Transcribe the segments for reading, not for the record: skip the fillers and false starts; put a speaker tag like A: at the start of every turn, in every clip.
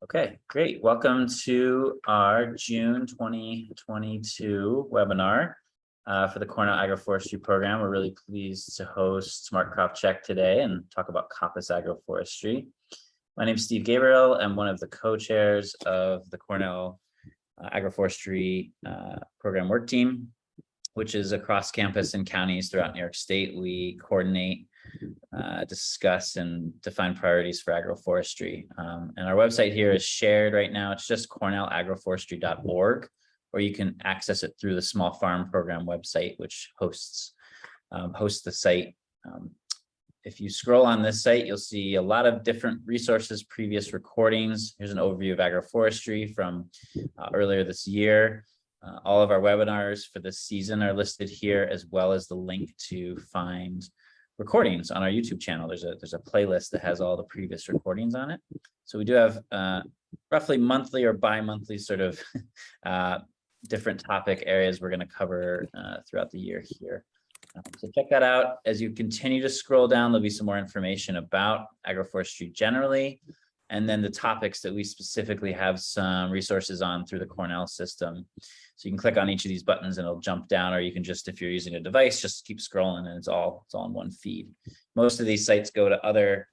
A: Okay, great. Welcome to our June 2022 webinar for the Cornell Agroforestry program. We're really pleased to host Mark Krawczyk today and talk about Coppice Agroforestry. My name is Steve Gabriel. I'm one of the co-chairs of the Cornell Agroforestry program work team, which is across campus and counties throughout New York State. We coordinate, discuss, and define priorities for agroforestry. And our website here is shared right now. It's just cornellagroforestry.org, or you can access it through the Small Farm Program website, which hosts the site. If you scroll on this site, you'll see a lot of different resources, previous recordings. Here's an overview of agroforestry from earlier this year. All of our webinars for this season are listed here, as well as the link to find recordings on our YouTube channel. There's a playlist that has all the previous recordings on it. So we do have roughly monthly or bi-monthly sort of different topic areas we're going to cover throughout the year here. So check that out. As you continue to scroll down, there'll be some more information about agroforestry generally, and then the topics that we specifically have some resources on through the Cornell system. So you can click on each of these buttons and it'll jump down, or you can just, if you're using a device, just keep scrolling and it's all in one feed. Most of these sites go to other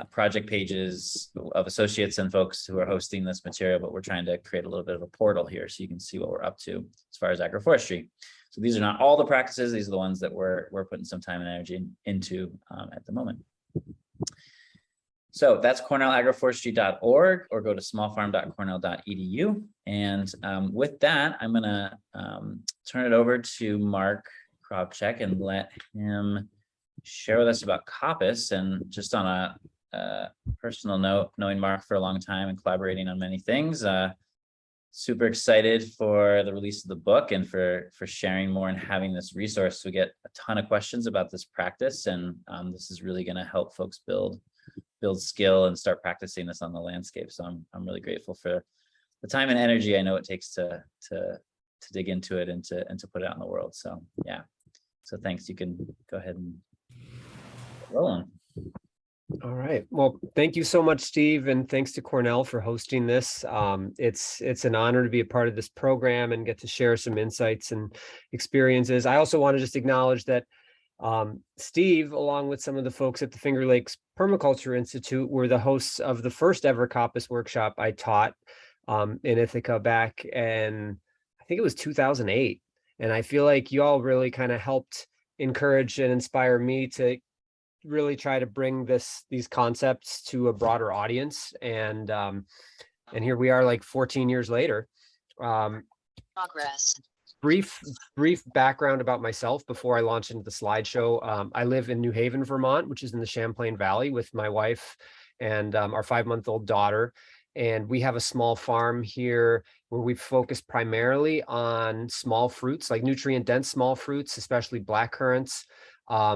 A: project pages of associates and folks who are hosting this material, but we're trying to create a little bit of a portal here so you can see what we're up to as far as agroforestry. So these are not all the practices. These are the ones that we're putting some time and energy into at the moment. So that's cornellagroforestry.org, or go to smallfarm.cornell.edu. And with that, I'm going to turn it over to Mark Krawczyk and let him share with us about Coppice. And just on a personal note, knowing Mark for a long time and collaborating on many things, super excited for the release of the book and for sharing more and having this resource. We get a ton of questions about this practice, and this is really going to help folks build skill and start practicing this on the landscape. So I'm really grateful for the time and energy I know it takes to dig into it and to put it out in the world. So yeah, so thanks. You can go ahead and roll on.
B: All right. Well, thank you so much, Steve, and thanks to Cornell for hosting this. It's an honor to be a part of this program and get to share some insights and experiences. I also want to just acknowledge that Steve, along with some of the folks at the Finger Lakes Permaculture Institute, were the hosts of the first ever Coppice workshop I taught in Ithaca back in, I think it was 2008. And I feel like you all really kind of helped encourage and inspire me to really try to bring these concepts to a broader audience. And here we are, like 14 years later.
C: Progress.
B: Brief background about myself before I launch into the slideshow. I live in New Haven, Vermont, which is in the Champlain Valley, with my wife and our 5-month-old daughter. And we have a small farm here where we focus primarily on small fruits, like nutrient-dense small fruits, especially blackcurrants.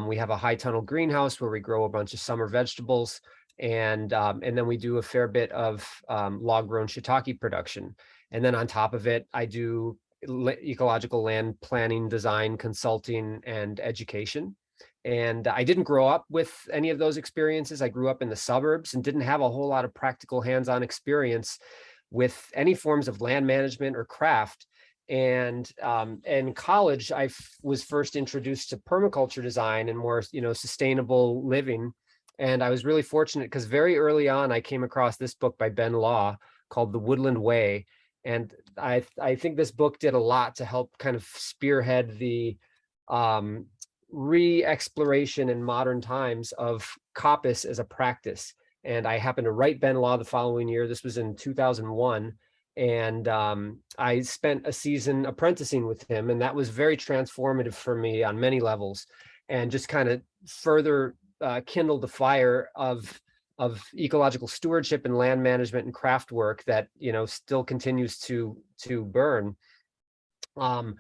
B: We have a high tunnel greenhouse where we grow a bunch of summer vegetables, and then we do a fair bit of log-grown shiitake production. And then on top of it, I do ecological land planning, design, consulting, and education. And I didn't grow up with any of those experiences. I grew up in the suburbs and didn't have a whole lot of practical hands-on experience with any forms of land management or craft. And in college, I was first introduced to permaculture design and more, sustainable living. And I was really fortunate because very early on, I came across this book by Ben Law called The Woodland Way. And I think this book did a lot to help kind of spearhead the re-exploration in modern times of coppice as a practice. And I happened to write Ben Law the following year. This was in 2001. And I spent a season apprenticing with him, and that was very transformative for me on many levels, and just kind of further kindled the fire of ecological stewardship and land management and craft work that still continues to burn. I'm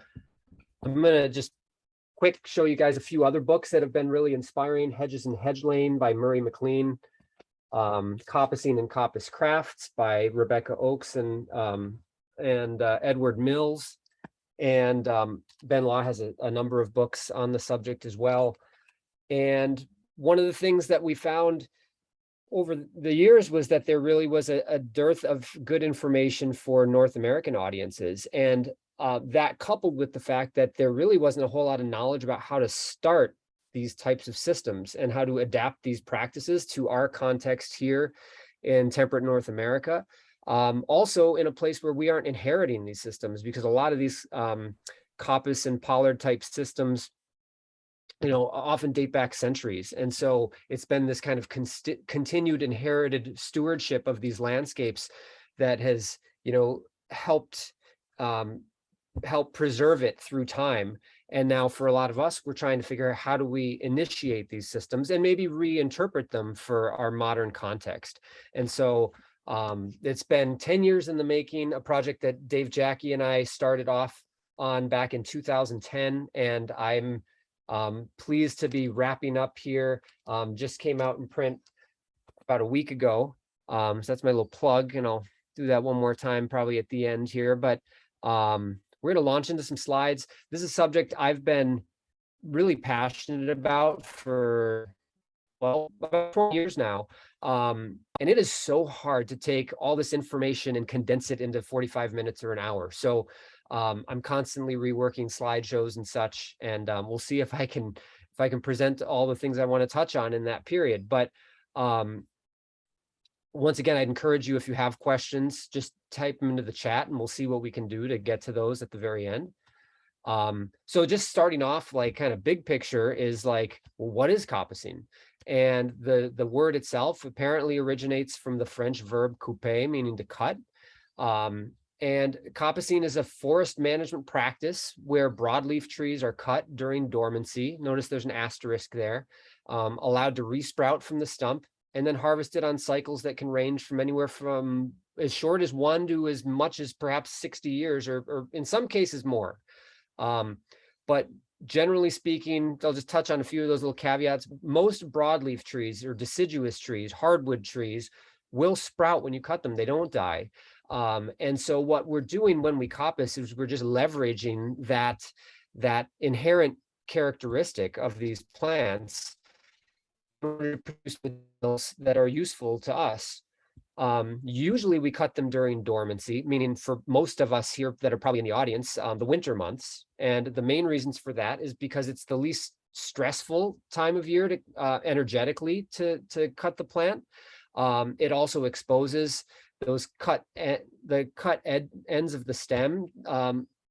B: gonna just quick show you guys a few other books that have been really inspiring. Hedges and Hedge Lane by Murray McLean. Coppicing and Coppice Crafts by Rebecca Oakes and Edward Mills. And Ben Law has a number of books on the subject as well. And one of the things that we found over the years was that there really was a dearth of good information for North American audiences. And that coupled with the fact that there really wasn't a whole lot of knowledge about how to start these types of systems and how to adapt these practices to our context here in temperate North America. Also in a place where we aren't inheriting these systems, because a lot of these Coppice and Pollard type systems, often date back centuries. And so it's been this kind of continued inherited stewardship of these landscapes that has, helped help preserve it through time. And now for a lot of us, we're trying to figure out how do we initiate these systems and maybe reinterpret them for our modern context. And so it's been 10 years in the making, a project that Dave Jackie and I started off on back in 2010. And I'm pleased to be wrapping up here. Just came out in print about a week ago. So that's my little plug, and I'll do that one more time probably at the end here. But we're going to launch into some slides. This is a subject I've been really passionate about for, well, about 4 years now. And it is so hard to take all this information and condense it into 45 minutes or an hour. So I'm constantly reworking slideshows and such, and we'll see if I can present all the things I want to touch on in that period. But once again, I'd encourage you, if you have questions, just type them into the chat and we'll see what we can do to get to those at the very end. So just starting off, like kind of big picture is like, well, what is coppicing? And the word itself apparently originates from the French verb couper, meaning to cut. And coppicing is a forest management practice where broadleaf trees are cut during dormancy. Notice there's an asterisk there, allowed to resprout from the stump, and then harvested on cycles that can range from anywhere from as short as 1 to as much as perhaps 60 years, or in some cases more. But generally speaking, I'll just touch on a few of those little caveats. Most broadleaf trees or deciduous trees, hardwood trees, will sprout when you cut them. They don't die. And so what we're doing when we coppice is we're just leveraging that inherent characteristic of these plants to produce materials that are useful to us. Usually we cut them during dormancy, meaning for most of us here that are probably in the audience, the winter months. And the main reasons for that is because it's the least stressful time of year to energetically to cut the plant. It also exposes those the cut ends of the stem.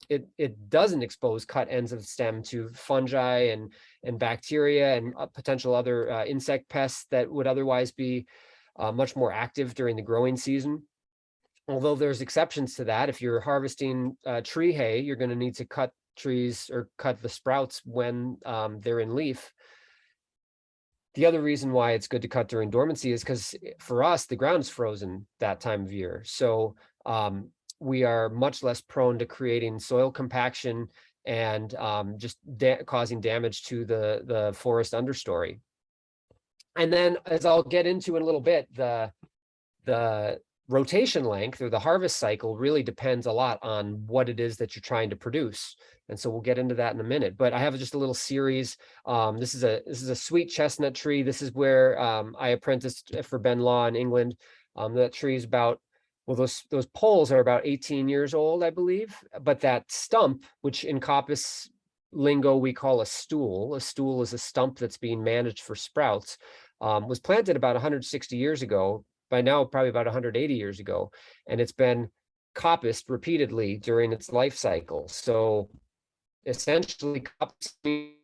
B: It doesn't expose cut ends of the stem to fungi and bacteria and potential other insect pests that would otherwise be much more active during the growing season. Although there's exceptions to that. If you're harvesting tree hay, you're going to need to cut trees or cut the sprouts when they're in leaf. The other reason why it's good to cut during dormancy is because for us, the ground's frozen that time of year. So we are much less prone to creating soil compaction and just causing damage to the forest understory. And then, as I'll get into in a little bit, the rotation length or the harvest cycle really depends a lot on what it is that you're trying to produce. And so we'll get into that in a minute. But I have just a little series. This is a sweet chestnut tree. This is where I apprenticed for Ben Law in England. That tree is about, well, those poles are about 18 years old, I believe. But that stump, which in coppice lingo we call a stool is a stump that's being managed for sprouts, was planted about 160 years ago. By now, probably about 180 years ago. And it's been coppiced repeatedly during its life cycle. So essentially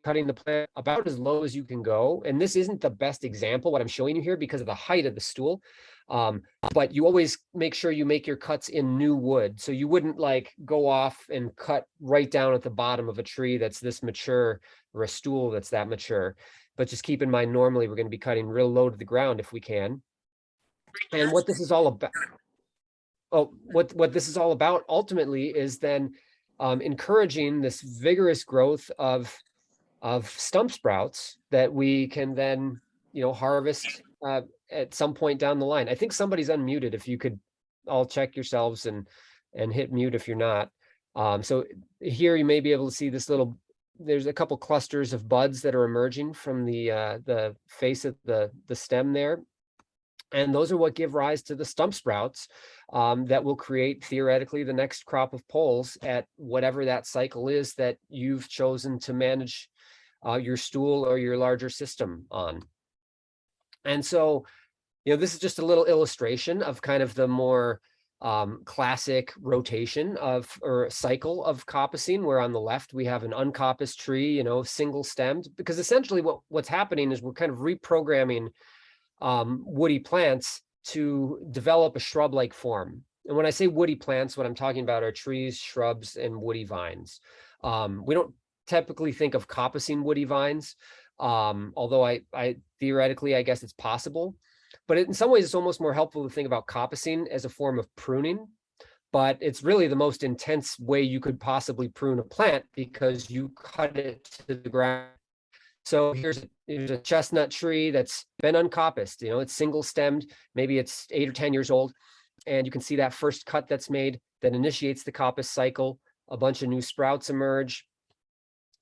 B: cutting the plant about as low as you can go. And this isn't the best example, what I'm showing you here, because of the height of the stool. But you always make sure you make your cuts in new wood. So you wouldn't like go off and cut right down at the bottom of a tree that's this mature, or a stool that's that mature. But just keep in mind, normally we're going to be cutting real low to the ground if we can. And what this is all about, what this is all about ultimately is then encouraging this vigorous growth of stump sprouts that we can then, harvest at some point down the line. I think somebody's unmuted. If you could all check yourselves and hit mute if you're not. So here you may be able to see this there's a couple clusters of buds that are emerging from the face of the stem there. And those are what give rise to the stump sprouts that will create theoretically the next crop of poles at whatever that cycle is that you've chosen to manage your stool or your larger system on. And so, this is just a little illustration of kind of the more classic rotation or cycle of coppicing, where on the left we have an uncoppiced tree, single stemmed, because essentially what's happening is we're kind of reprogramming woody plants to develop a shrub-like form. And when I say woody plants, what I'm talking about are trees, shrubs, and woody vines. We don't typically think of coppicing woody vines, although I theoretically, I guess it's possible. But in some ways, it's almost more helpful to think about coppicing as a form of pruning. But it's really the most intense way you could possibly prune a plant, because you cut it to the ground. So here's a chestnut tree that's been uncoppiced. It's single stemmed. Maybe it's 8 or 10 years old. And you can see that first cut that's made that initiates the coppice cycle. A bunch of new sprouts emerge.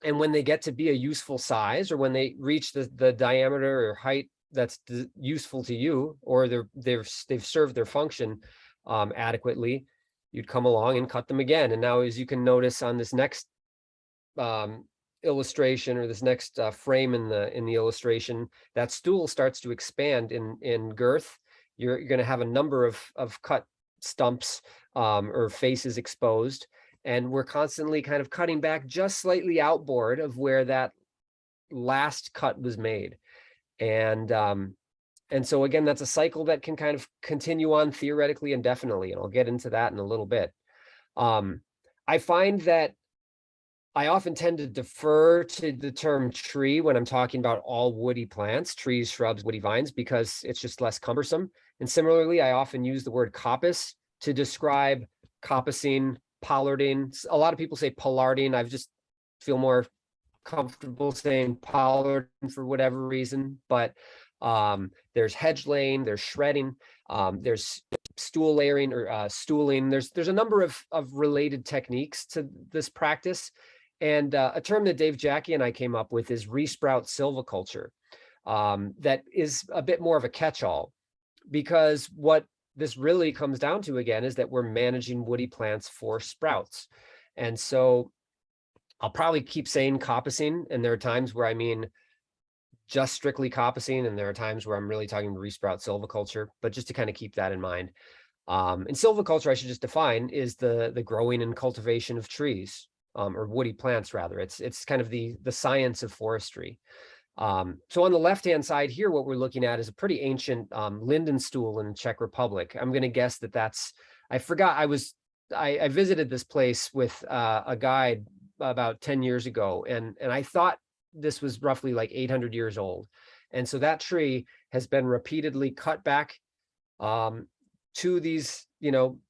B: And when they get to be a useful size, or when they reach the diameter or height that's useful to you, or they've served their function adequately, you'd come along and cut them again. And now, as you can notice on this next illustration, or this next frame in the illustration, that stool starts to expand in girth. You're going to have a number of cut stumps or faces exposed, and we're constantly kind of cutting back just slightly outboard of where that last cut was made. And so again, that's a cycle that can kind of continue on theoretically indefinitely, and I'll get into that in a little bit. I find that I often tend to defer to the term tree when I'm talking about all woody plants, trees, shrubs, woody vines, because it's just less cumbersome. And similarly, I often use the word coppice to describe coppicing, pollarding. A lot of people say pollarding. I just feel more comfortable saying pollard for whatever reason. But there's hedge laying, there's shredding, there's stool layering or stooling. There's a number of related techniques to this practice. And a term that Dave Jackie and I came up with is Resprout silviculture. That is a bit more of a catch-all, because what this really comes down to, again, is that we're managing woody plants for sprouts. And so I'll probably keep saying coppicing, and there are times where I mean just strictly coppicing, and there are times where I'm really talking Resprout silviculture, but just to kind of keep that in mind. And silviculture, I should just define, is the growing and cultivation of trees, or woody plants rather. It's kind of the science of forestry. So on the left-hand side here, what we're looking at is a pretty ancient linden stool in the Czech Republic. I'm going to guess that's, I forgot, I visited this place with a guide about 10 years ago, and I thought this was roughly like 800 years old. And so that tree has been repeatedly cut back to these,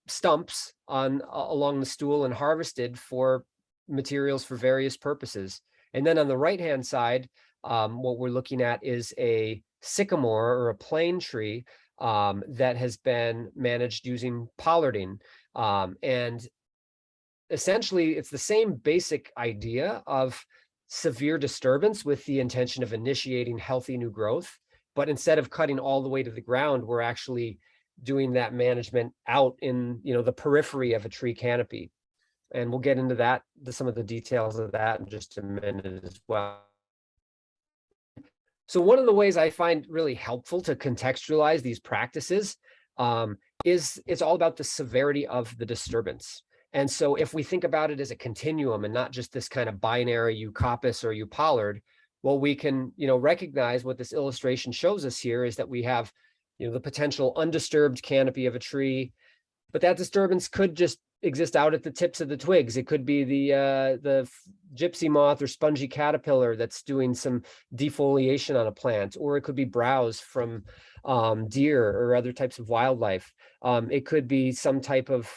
B: stumps along the stool and harvested for materials for various purposes. And then on the right-hand side, what we're looking at is a sycamore or a plane tree that has been managed using pollarding. And essentially, it's the same basic idea of severe disturbance with the intention of initiating healthy new growth. But instead of cutting all the way to the ground, we're actually doing that management out in the periphery of a tree canopy. And we'll get into that, some of the details of that in just a minute as well. So one of the ways I find really helpful to contextualize these practices is it's all about the severity of the disturbance. And so if we think about it as a continuum and not just this kind of binary, you coppice or you pollard, well, we can, recognize what this illustration shows us here is that we have, the potential undisturbed canopy of a tree, but that disturbance could just exist out at the tips of the twigs. It could be the gypsy moth or spongy caterpillar that's doing some defoliation on a plant, or it could be browse from deer or other types of wildlife. It could be some type of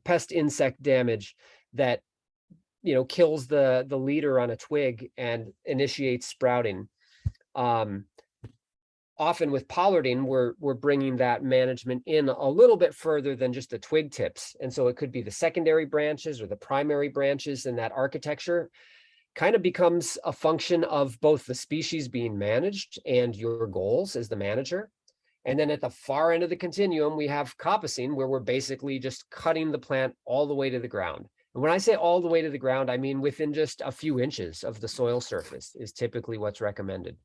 B: pest insect damage that kills the leader on a twig and initiates sprouting. Often with pollarding, we're bringing that management in a little bit further than just the twig tips. And so it could be the secondary branches or the primary branches, and that architecture kind of becomes a function of both the species being managed and your goals as the manager. And then at the far end of the continuum, we have coppicing, where we're basically just cutting the plant all the way to the ground. And when I say all the way to the ground, I mean within just a few inches of the soil surface is typically what's recommended.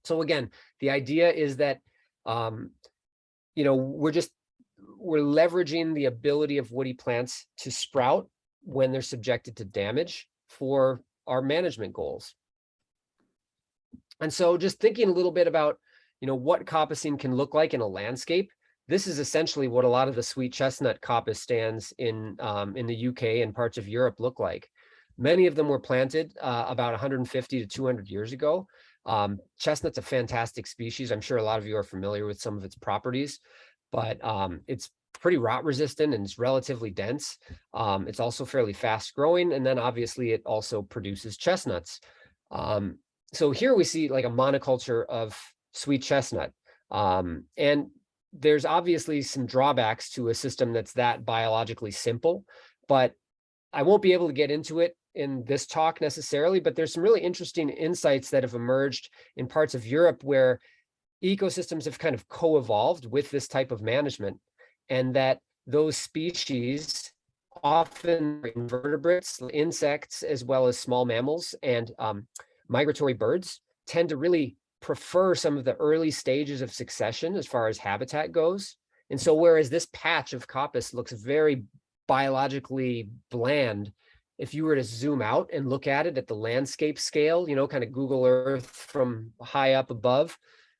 B: So again, the idea is that, you know, we're leveraging the ability of woody plants to sprout when they're subjected to damage for our management goals. And so just thinking a little bit about, you know, what coppicing can look like in a landscape. This is essentially what a lot of the sweet chestnut coppice stands in the UK and parts of Europe look like. Many of them were planted about 150 to 200 years ago. Chestnut's a fantastic species. I'm sure a lot of you are familiar with some of its properties, but it's pretty rot resistant and it's relatively dense. It's also fairly fast growing. And then obviously it also produces chestnuts. So here we see like a monoculture of sweet chestnut. And there's obviously some drawbacks to a system that's that biologically simple, but I won't be able to get into it in this talk necessarily, but there's some really interesting insights that have emerged in parts of Europe where ecosystems have kind of co-evolved with this type of management, and that those species, often invertebrates, insects, as well as small mammals and migratory birds, tend to really prefer some of the early stages of succession as far as habitat goes. And so whereas this patch of coppice looks very biologically bland, if you were to zoom out and look at it at the landscape scale, you know, kind of Google Earth from high up above,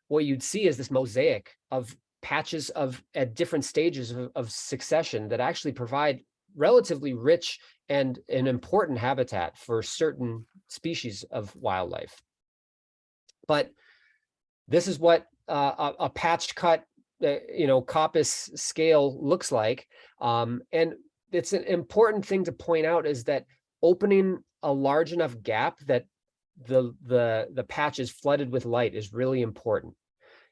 B: what you'd see is this mosaic of patches at different stages of succession that actually provide relatively rich and an important habitat for certain species of wildlife. But this is what a patch cut, you know, coppice scale looks like. And it's an important thing to point out is that opening a large enough gap that the patch is flooded with light is really important.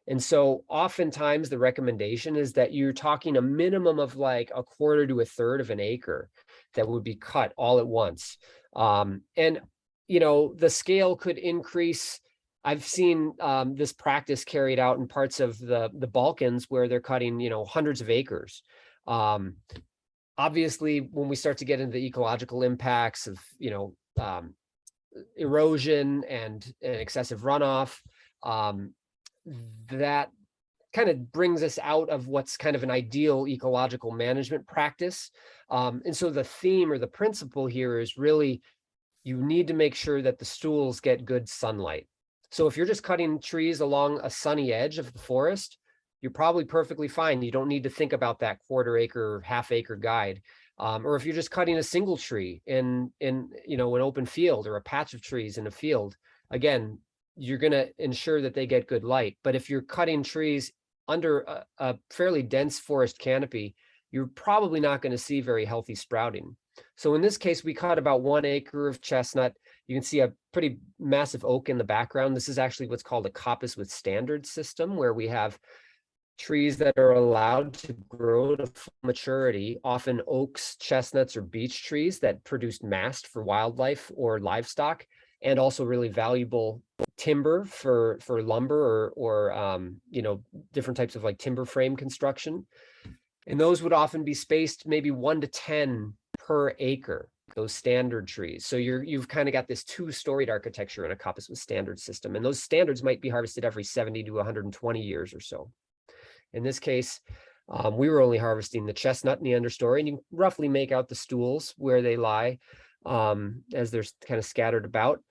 B: And so oftentimes the recommendation is that you're talking a minimum of like a quarter to a third of an acre that would be cut all at once. And, you know, the scale could increase. I've seen this practice carried out in parts of the Balkans where they're cutting, you know, hundreds of acres. Obviously, when we start to get into the ecological impacts of, you know, erosion and excessive runoff, that kind of brings us out of what's kind of an ideal ecological management practice. And so the theme or the principle here is really, you need to make sure that the stools get good sunlight. So if you're just cutting trees along a sunny edge of the forest, you're probably perfectly fine. You don't need to think about that quarter acre, half acre guide. Or if you're just cutting a single tree in you know, an open field or a patch of trees in a field, again, you're going to ensure that they get good light. But if you're cutting trees under a fairly dense forest canopy, you're probably not going to see very healthy sprouting. So in this case, we cut about 1 acre of chestnut. You can see a pretty massive oak in the background. This is actually what's called a coppice with standard system, where we have trees that are allowed to grow to full maturity, often oaks, chestnuts, or beech trees that produce mast for wildlife or livestock, and also really valuable timber for lumber or you know, different types of like timber frame construction. And those would often be spaced maybe 1 to 10 per acre, those standard trees. So you've kind of got this 2-storied architecture in a coppice with standard system. And those standards might be harvested every 70 to 120 years or so. In this case, we were only harvesting the chestnut in the understory, and you can roughly make out the stools where they lie as they're kind of scattered about.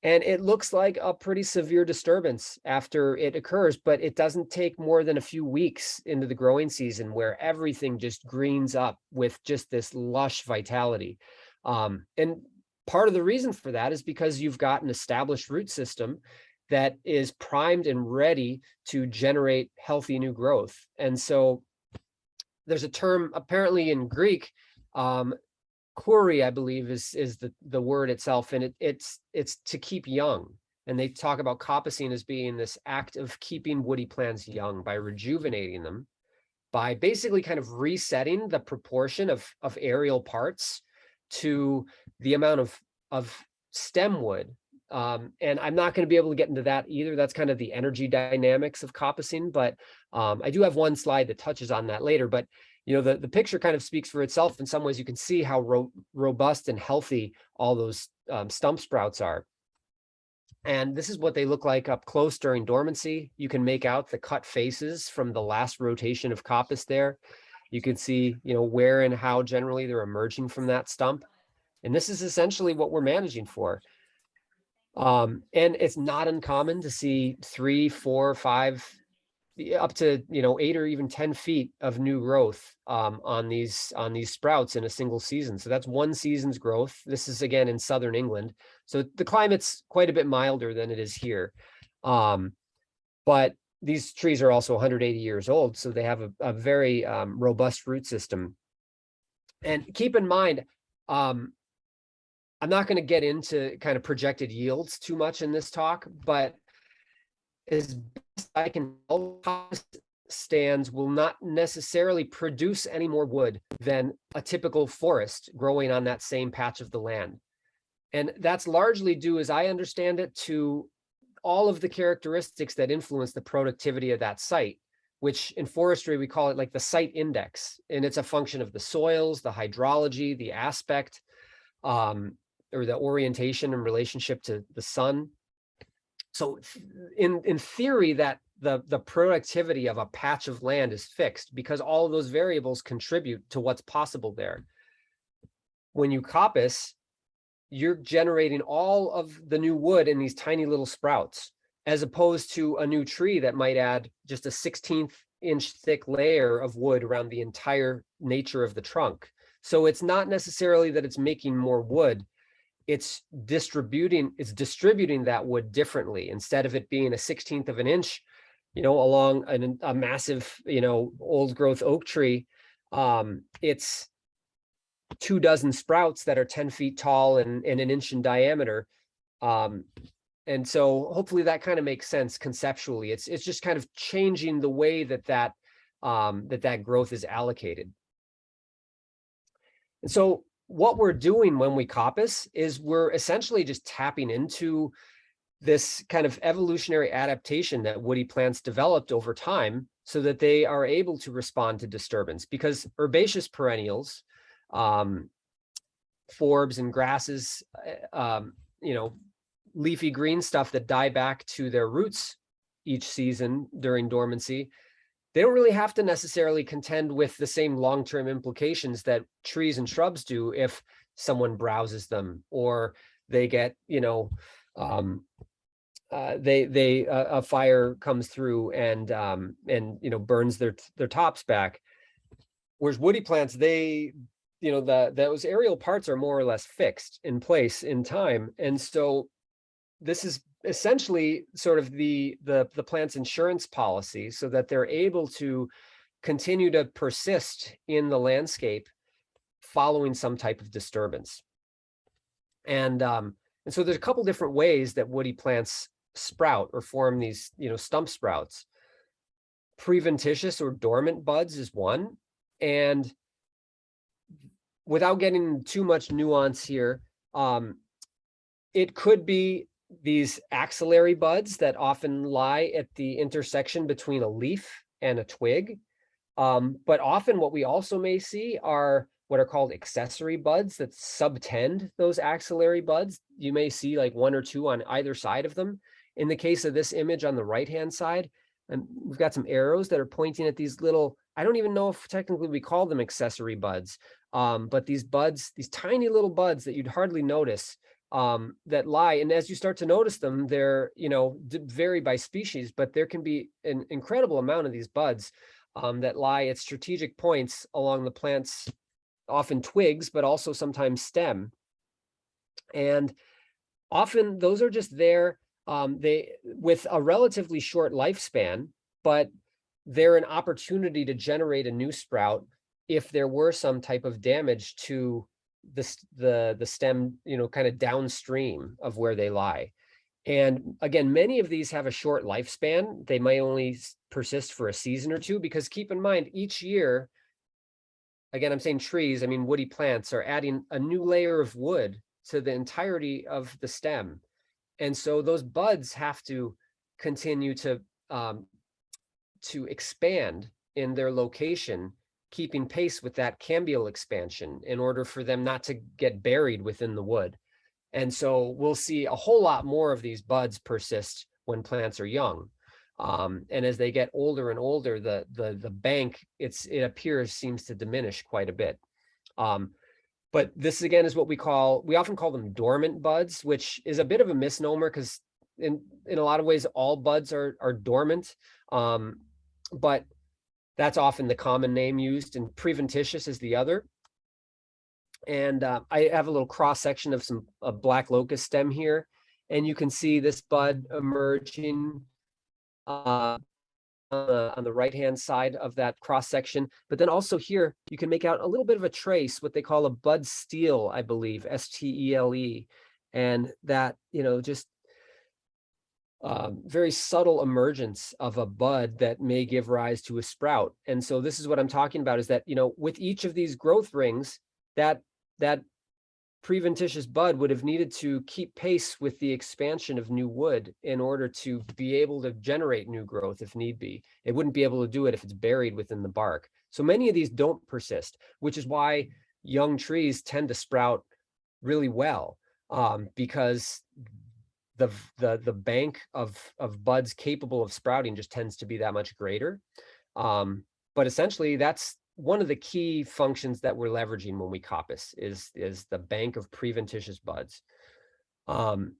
B: And it looks like a pretty severe disturbance after it occurs, but it doesn't take more than a few weeks into the growing season where everything just greens up with just this lush vitality. And part of the reason for that is because you've got an established root system that is primed and ready to generate healthy new growth. And so there's a term apparently in Greek, Kuri, I believe is the word itself, and it's to keep young. And they talk about coppicing as being this act of keeping woody plants young by rejuvenating them, by basically kind of resetting the proportion of aerial parts to the amount of stem wood And I'm not going to be able to get into that either. That's kind of the energy dynamics of coppicing, but I do have one slide that touches on that later. But the picture kind of speaks for itself. In some ways, you can see how robust and healthy all those stump sprouts are. And this is what they look like up close during dormancy. You can make out the cut faces from the last rotation of coppice there. You can see, where and how generally they're emerging from that stump. And this is essentially what we're managing for. And it's not uncommon to see 3, 4, 5, up to 8 or even 10 feet of new growth on these sprouts in a single season. So that's one season's growth. This is again in southern England, so the climate's quite a bit milder than it is here. But these trees are also 180 years old, so they have a very robust root system. And keep in mind, I'm not going to get into kind of projected yields too much in this talk, but as best I can tell, stands will not necessarily produce any more wood than a typical forest growing on that same patch of the land. And that's largely due, as I understand it, to all of the characteristics that influence the productivity of that site, which in forestry, we call it like the site index. And it's a function of the soils, the hydrology, the aspect, or the orientation in relationship to the sun. So in theory, that the productivity of a patch of land is fixed because all of those variables contribute to what's possible there. When you coppice, you're generating all of the new wood in these tiny little sprouts, as opposed to a new tree that might add just a 16th inch thick layer of wood around the entire nature of the trunk. So it's not necessarily that it's making more wood. It's distributing that wood differently. Instead of it being a 16th of an inch, along a massive, old growth oak tree, it's 24 sprouts that are 10 feet tall and an inch in diameter. And so hopefully that kind of makes sense conceptually. It's just kind of changing the way that growth is allocated. And so what we're doing when we coppice is we're essentially just tapping into this kind of evolutionary adaptation that woody plants developed over time so that they are able to respond to disturbance, because herbaceous perennials, forbs and grasses, leafy green stuff that die back to their roots each season during dormancy, they don't really have to necessarily contend with the same long-term implications that trees and shrubs do if someone browses them or they get, a fire comes through and burns their tops back. Whereas woody plants, those aerial parts are more or less fixed in place in time, and so this is essentially sort of the plant's insurance policy, so that they're able to continue to persist in the landscape following some type of disturbance. And so there's a couple different ways that woody plants sprout or form these, stump sprouts. Preventitious or dormant buds is one. And without getting too much nuance here, it could be these axillary buds that often lie at the intersection between a leaf and a twig. But often what we also may see are what are called accessory buds that subtend those axillary buds. You may see like 1 or 2 on either side of them. In the case of this image on the right-hand side, and we've got some arrows that are pointing at these little, I don't even know if technically we call them accessory buds, but these buds, these tiny little buds that you'd hardly notice, that lie. And as you start to notice them, they're, vary by species, but there can be an incredible amount of these buds that lie at strategic points along the plant's often twigs, but also sometimes stem. And often those are just there with a relatively short lifespan, but they're an opportunity to generate a new sprout if there were some type of damage to the stem, kind of downstream of where they lie. And again, many of these have a short lifespan. They may only persist for a season or two, because keep in mind, each year, again, I'm saying trees, I mean woody plants are adding a new layer of wood to the entirety of the stem. And so those buds have to continue to expand in their location, keeping pace with that cambial expansion in order for them not to get buried within the wood. And so we'll see a whole lot more of these buds persist when plants are young. And as they get older and older, the bank, it appears, seems to diminish quite a bit. But this again is what we often call them dormant buds, which is a bit of a misnomer because in a lot of ways, all buds are dormant. But that's often the common name used, and preventitious is the other. And I have a little cross section of a black locust stem here, and you can see this bud emerging on the right-hand side of that cross section. But then also here, you can make out a little bit of a trace, what they call a bud stele, I believe, S-T-E-L-E. And that, just very subtle emergence of a bud that may give rise to a sprout. And so this is what I'm talking about, is that, with each of these growth rings, that preventitious bud would have needed to keep pace with the expansion of new wood in order to be able to generate new growth if need be. It wouldn't be able to do it if it's buried within the bark. So many of these don't persist, which is why young trees tend to sprout really well, because the bank of buds capable of sprouting just tends to be that much greater. But essentially, that's one of the key functions that we're leveraging when we coppice is the bank of preventitious buds. And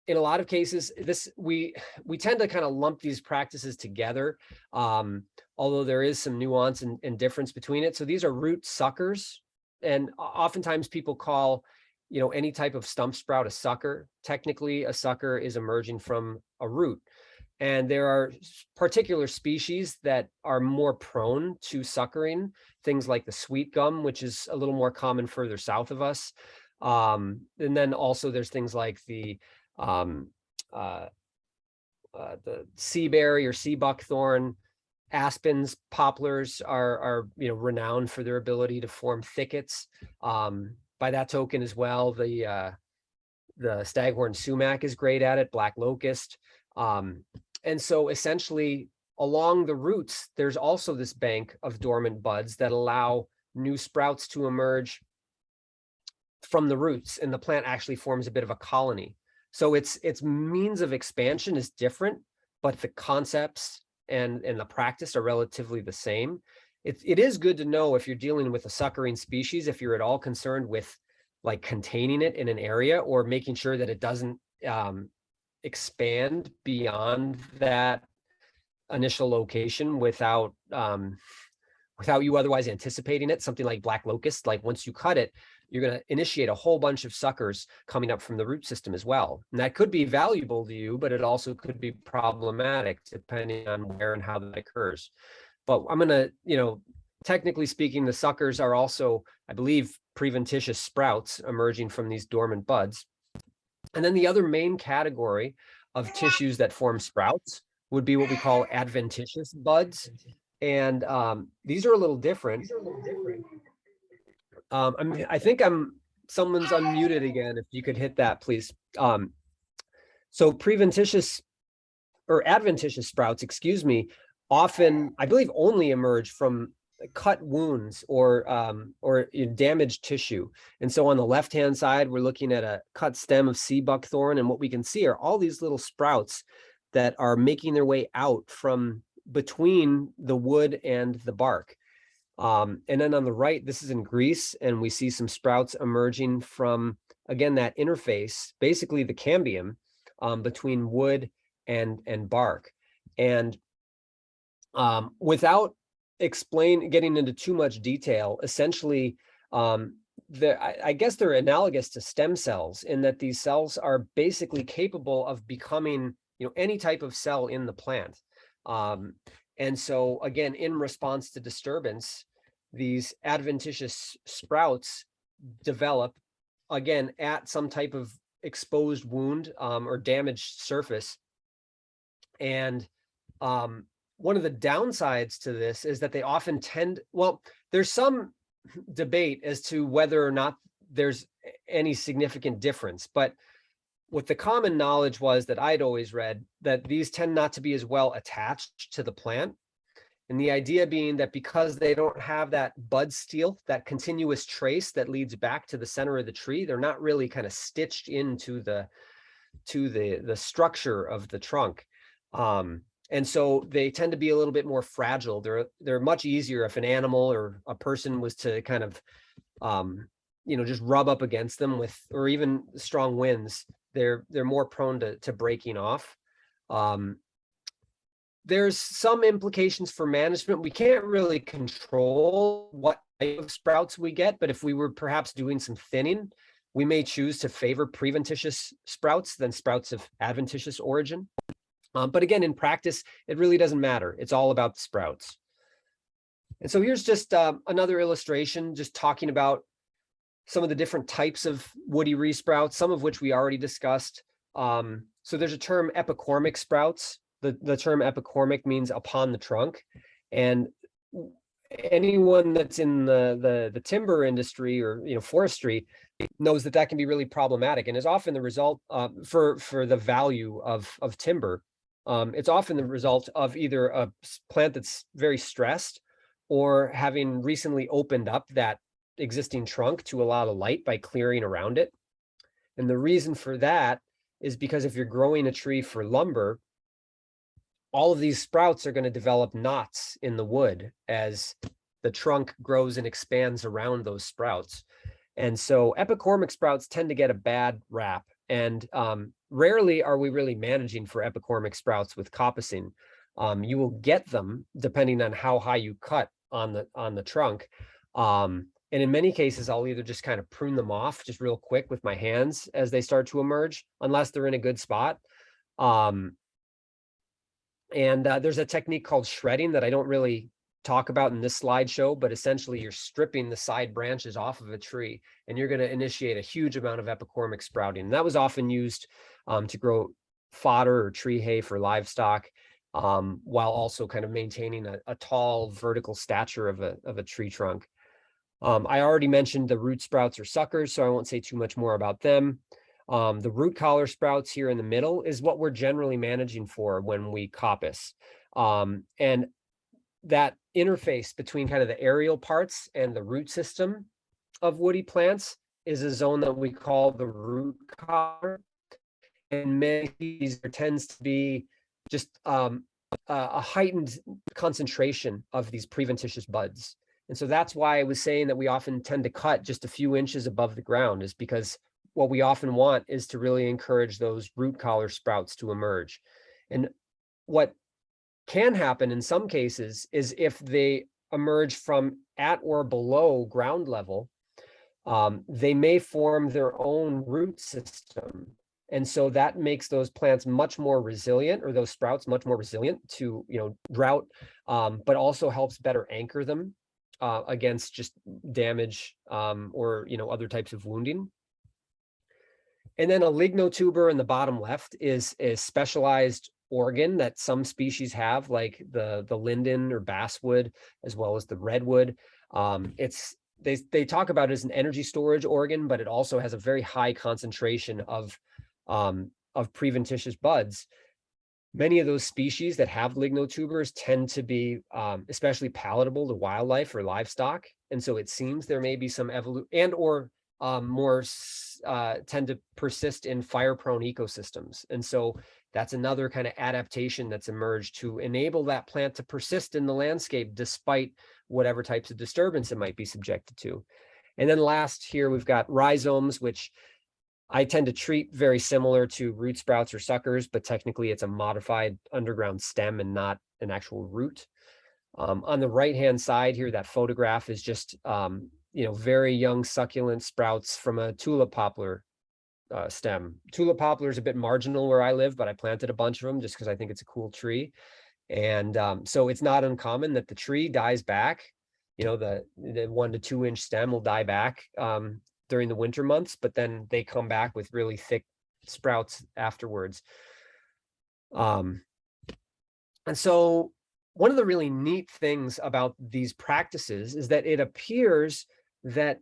B: in a lot of cases, we tend to kind of lump these practices together, although there is some nuance and difference between it. So these are root suckers, and oftentimes people call any type of stump sprout a sucker. Technically, a sucker is emerging from a root. And there are particular species that are more prone to suckering, things like the sweet gum, which is a little more common further south of us. And then also there's things like the sea berry or sea buckthorn. Aspens, poplars are renowned for their ability to form thickets. By that token as well, the staghorn sumac is great at it, black locust. And so essentially along the roots, there's also this bank of dormant buds that allow new sprouts to emerge from the roots, and the plant actually forms a bit of a colony. So its means of expansion is different, but the concepts and the practice are relatively the same. It is good to know if you're dealing with a suckering species, if you're at all concerned with like containing it in an area or making sure that it doesn't expand beyond that initial location without you otherwise anticipating it. Something like black locust, like once you cut it, you're going to initiate a whole bunch of suckers coming up from the root system as well. And that could be valuable to you, but it also could be problematic depending on where and how that occurs. But I'm going to, technically speaking, the suckers are also, I believe, preventitious sprouts emerging from these dormant buds. And then the other main category of tissues that form sprouts would be what we call adventitious buds. And these are a little different. I think someone's unmuted again. If you could hit that, please. So preventitious or adventitious sprouts, excuse me, often, I believe, only emerge from cut wounds or damaged tissue. And so on the left-hand side, we're looking at a cut stem of sea buckthorn, and what we can see are all these little sprouts that are making their way out from between the wood and the bark. And then on the right, this is in Greece, and we see some sprouts emerging from, again, that interface, basically the cambium between wood and bark. And without getting into too much detail, essentially, I guess they're analogous to stem cells in that these cells are basically capable of becoming, any type of cell in the plant. And so again, in response to disturbance, these adventitious sprouts develop again at some type of exposed wound or damaged surface. And one of the downsides to this is that they often there's some debate as to whether or not there's any significant difference, but what the common knowledge was that I'd always read, that these tend not to be as well attached to the plant. And the idea being that because they don't have that bud steel, that continuous trace that leads back to the center of the tree, they're not really kind of stitched into the structure of the trunk. And so they tend to be a little bit more fragile. They're much easier if an animal or a person was to kind of just rub up against them with, or even strong winds, they're more prone to breaking off. There's some implications for management. We can't really control what type of sprouts we get, but if we were perhaps doing some thinning, we may choose to favor preventitious sprouts than sprouts of adventitious origin. But again, in practice, it really doesn't matter. It's all about the sprouts. And so here's just another illustration, just talking about some of the different types of woody resprouts, some of which we already discussed. So there's a term epicormic sprouts. The term epicormic means upon the trunk. And anyone that's in the timber industry or forestry knows that can be really problematic, and is often the result for the value of timber. It's often the result of either a plant that's very stressed or having recently opened up that existing trunk to allow the light by clearing around it. And the reason for that is because if you're growing a tree for lumber, all of these sprouts are going to develop knots in the wood as the trunk grows and expands around those sprouts. And so epicormic sprouts tend to get a bad rap. And rarely are we really managing for epicormic sprouts with coppicing. You will get them depending on how high you cut on the trunk. And in many cases, I'll either just kind of prune them off just real quick with my hands as they start to emerge, unless they're in a good spot. And there's a technique called shredding that I don't really talk about in this slideshow, but essentially you're stripping the side branches off of a tree and you're going to initiate a huge amount of epicormic sprouting. And that was often used to grow fodder or tree hay for livestock, while also kind of maintaining a tall vertical stature of a tree trunk. I already mentioned the root sprouts or suckers, so I won't say too much more about them. The root collar sprouts here in the middle is what we're generally managing for when we coppice. And that interface between kind of the aerial parts and the root system of woody plants is a zone that we call the root collar. And many species, there tends to be just a heightened concentration of these preventitious buds. And so that's why I was saying that we often tend to cut just a few inches above the ground, is because what we often want is to really encourage those root collar sprouts to emerge. And what can happen in some cases is if they emerge from at or below ground level, they may form their own root system. And so that makes those plants much more resilient, or those sprouts much more resilient to drought, but also helps better anchor them against just damage or other types of wounding. And then a lignotuber in the bottom left is a specialized organ that some species have, like the linden or basswood, as well as the redwood. They talk about it as an energy storage organ, but it also has a very high concentration of preventitious buds. Many of those species that have lignotubers tend to be especially palatable to wildlife or livestock, and so it seems there may be some evolution and or more tend to persist in fire-prone ecosystems. And so that's another kind of adaptation that's emerged to enable that plant to persist in the landscape despite whatever types of disturbance it might be subjected to. And then last here, we've got rhizomes, which I tend to treat very similar to root sprouts or suckers, but technically it's a modified underground stem and not an actual root. On the right-hand side here, that photograph is just very young succulent sprouts from a tulip poplar stem. Tulip poplar is a bit marginal where I live, but I planted a bunch of them just because I think it's a cool tree. And so it's not uncommon that the tree dies back. The 1 to 2 inch stem will die back during the winter months, but then they come back with really thick sprouts afterwards. And so one of the really neat things about these practices is that it appears that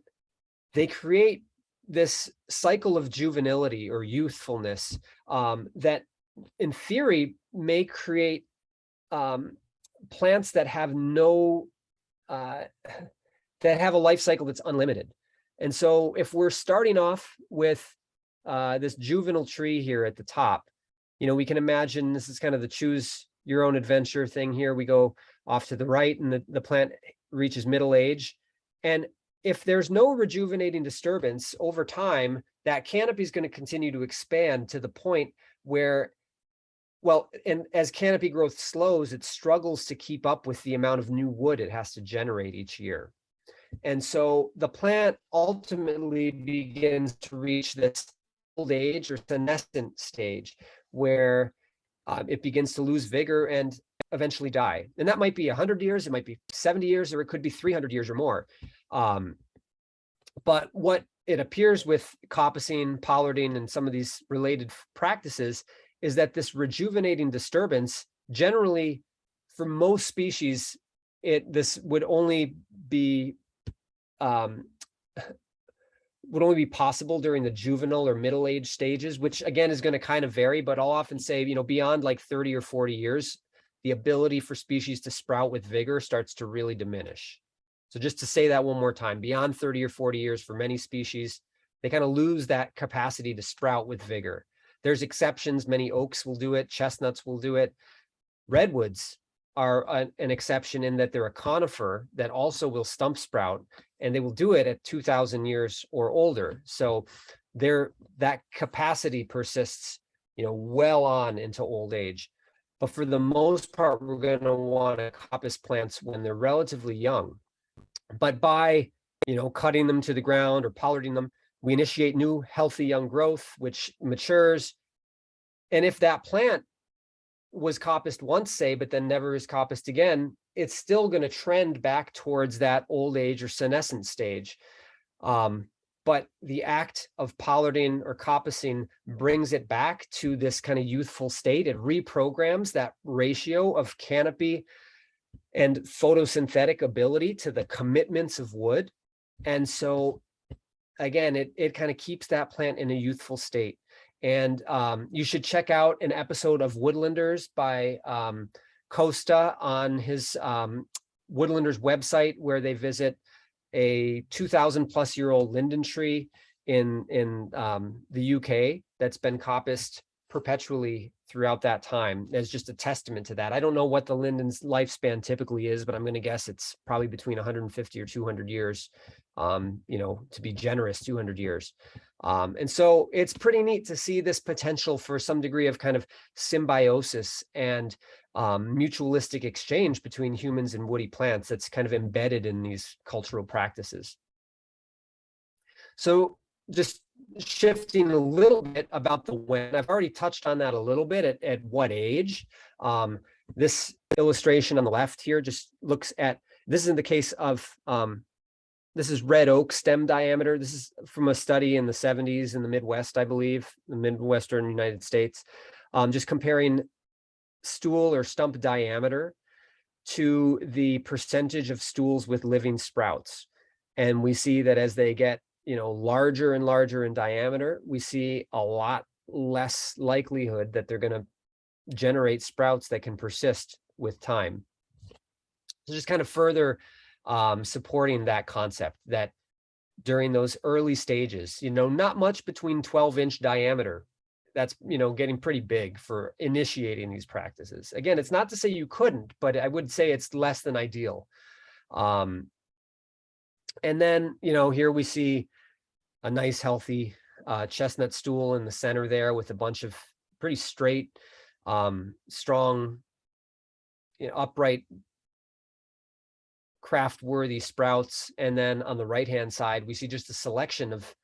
B: they create this cycle of juvenility or youthfulness that in theory may create plants that have no that have a life cycle that's unlimited. And so if we're starting off with this juvenile tree here at the top, we can imagine this is kind of the choose your own adventure thing here. We go off to the right and the plant reaches middle age. And if there's no rejuvenating disturbance over time, that canopy is going to continue to expand to the point where, well, and as canopy growth slows, it struggles to keep up with the amount of new wood it has to generate each year. And so the plant ultimately begins to reach this old age or senescent stage where it begins to lose vigor and eventually die. And that might be 100 years, it might be 70 years, or it could be 300 years or more. But what it appears with coppicing, pollarding, and some of these related practices is that this rejuvenating disturbance, generally for most species, this would only be possible during the juvenile or middle age stages, which again is going to kind of vary, but I'll often say, beyond like 30 or 40 years, the ability for species to sprout with vigor starts to really diminish. So just to say that one more time, beyond 30 or 40 years for many species, they kind of lose that capacity to sprout with vigor. There's exceptions. Many oaks will do it. Chestnuts will do it. Redwoods are an exception in that they're a conifer that also will stump sprout, and they will do it at 2,000 years or older. So that capacity persists, well on into old age. But for the most part, we're going to want to coppice plants when they're relatively young. But by, cutting them to the ground or pollarding them, we initiate new healthy young growth, which matures. And if that plant was coppiced once, say, but then never is coppiced again, it's still going to trend back towards that old age or senescent stage. But the act of pollarding or coppicing brings it back to this kind of youthful state. It reprograms that ratio of canopy and photosynthetic ability to the commitments of wood. And so again, it kind of keeps that plant in a youthful state. And you should check out an episode of Woodlanders by Costa on his Woodlanders website, where they visit a 2,000+ linden tree in the UK that's been coppiced perpetually throughout that time. As just a testament to that. I don't know what the linden's lifespan typically is, but I'm going to guess it's probably between 150 or 200 years. To be generous, 200 years. And so it's pretty neat to see this potential for some degree of kind of symbiosis and mutualistic exchange between humans and woody plants that's kind of embedded in these cultural practices. So just shifting a little bit about the when, I've already touched on that a little bit at what age. This illustration on the left here just looks at, this is in the case of, this is red oak stem diameter. This is from a study in the 70s in the Midwest, I believe, the Midwestern United States, just comparing stool or stump diameter to the percentage of stools with living sprouts. And we see that as they get, larger and larger in diameter, we see a lot less likelihood that they're going to generate sprouts that can persist with time. So just kind of further supporting that concept that during those early stages, not much between 12-inch diameter, that's, getting pretty big for initiating these practices. Again, it's not to say you couldn't, but I would say it's less than ideal. And then, here we see a nice healthy chestnut stool in the center there with a bunch of pretty straight, strong, upright, craft-worthy sprouts. And then on the right-hand side, we see just a selection of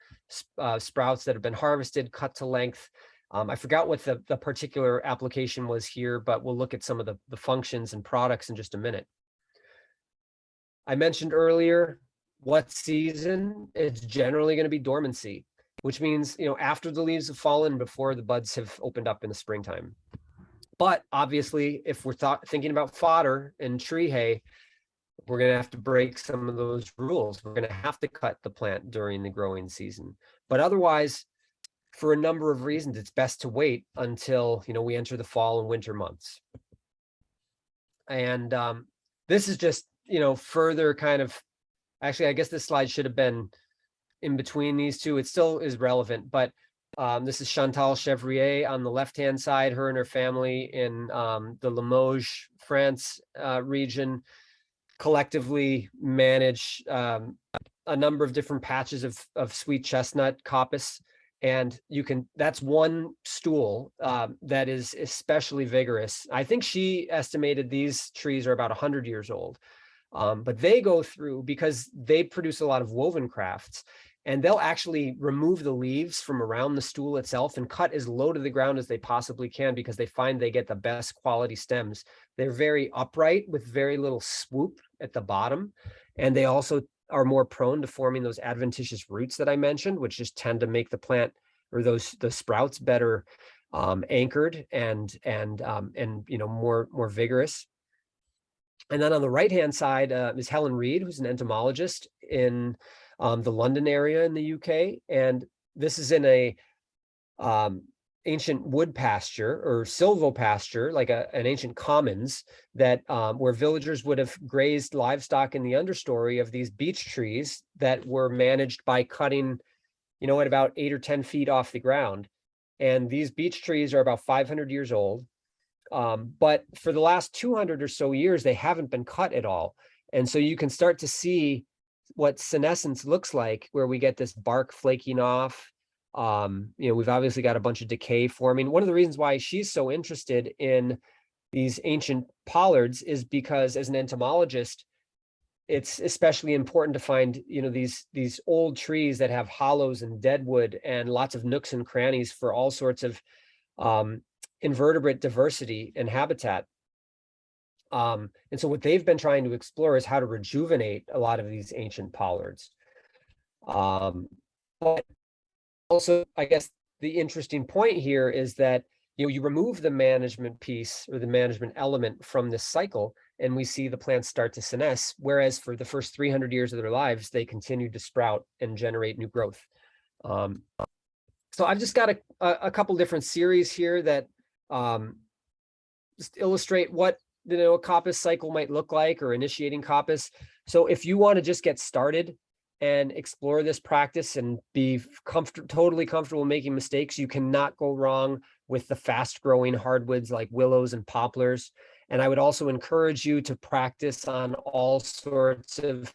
B: sprouts that have been harvested, cut to length. I forgot what the particular application was here, but we'll look at some of the functions and products in just a minute. I mentioned earlier, what season? It's generally going to be dormancy, which means, after the leaves have fallen, before the buds have opened up in the springtime. But obviously, if we're thinking about fodder and tree hay, we're going to have to break some of those rules. We're going to have to cut the plant during the growing season. But otherwise, for a number of reasons, it's best to wait until, we enter the fall and winter months. And this is just, further kind of, actually, I guess this slide should have been in between these two. It still is relevant, but this is Chantal Chevrier on the left-hand side, her and her family in the Limoges, France region, collectively manage a number of different patches of sweet chestnut coppice. And that's one stool that is especially vigorous. I think she estimated these trees are about 100 years old. But they go through, because they produce a lot of woven crafts, and they'll actually remove the leaves from around the stool itself and cut as low to the ground as they possibly can, because they find they get the best quality stems. They're very upright with very little swoop at the bottom. And they also are more prone to forming those adventitious roots that I mentioned, which just tend to make the plant or the sprouts better anchored and more vigorous. And then on the right-hand side is Helen Reed, who's an entomologist in the London area in the UK. And this is in a ancient wood pasture or silvopasture, like an ancient commons that where villagers would have grazed livestock in the understory of these beech trees that were managed by cutting, at about 8 or 10 feet off the ground. And these beech trees are about 500 years old. But for the last 200 or so years, they haven't been cut at all. And so you can start to see what senescence looks like, where we get this bark flaking off. We've obviously got a bunch of decay forming. One of the reasons why she's so interested in these ancient pollards is because, as an entomologist, it's especially important to find, these old trees that have hollows and deadwood and lots of nooks and crannies for all sorts of invertebrate diversity and habitat. And so what they've been trying to explore is how to rejuvenate a lot of these ancient pollards. But also, I guess the interesting point here is that, you remove the management piece or the management element from this cycle, and we see the plants start to senesce, whereas for the first 300 years of their lives, they continue to sprout and generate new growth. So I've just got a couple different series here that just illustrate what a coppice cycle might look like, or initiating coppice. So if you want to just get started and explore this practice and be totally comfortable making mistakes, you cannot go wrong with the fast growing hardwoods like willows and poplars. And I would also encourage you to practice on all sorts of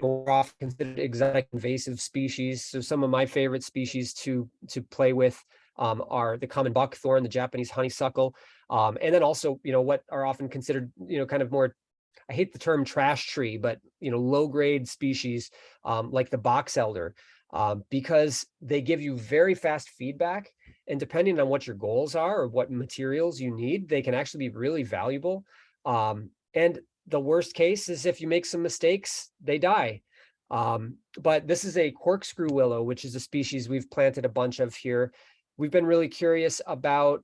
B: often considered exotic invasive species. So some of my favorite species to play with are the common buckthorn, the Japanese honeysuckle, and then also, what are often considered, kind of more, I hate the term trash tree, but, low grade species like the box elder, because they give you very fast feedback. And depending on what your goals are or what materials you need, they can actually be really valuable. And the worst case is if you make some mistakes, they die. But this is a corkscrew willow, which is a species we've planted a bunch of here. We've been really curious about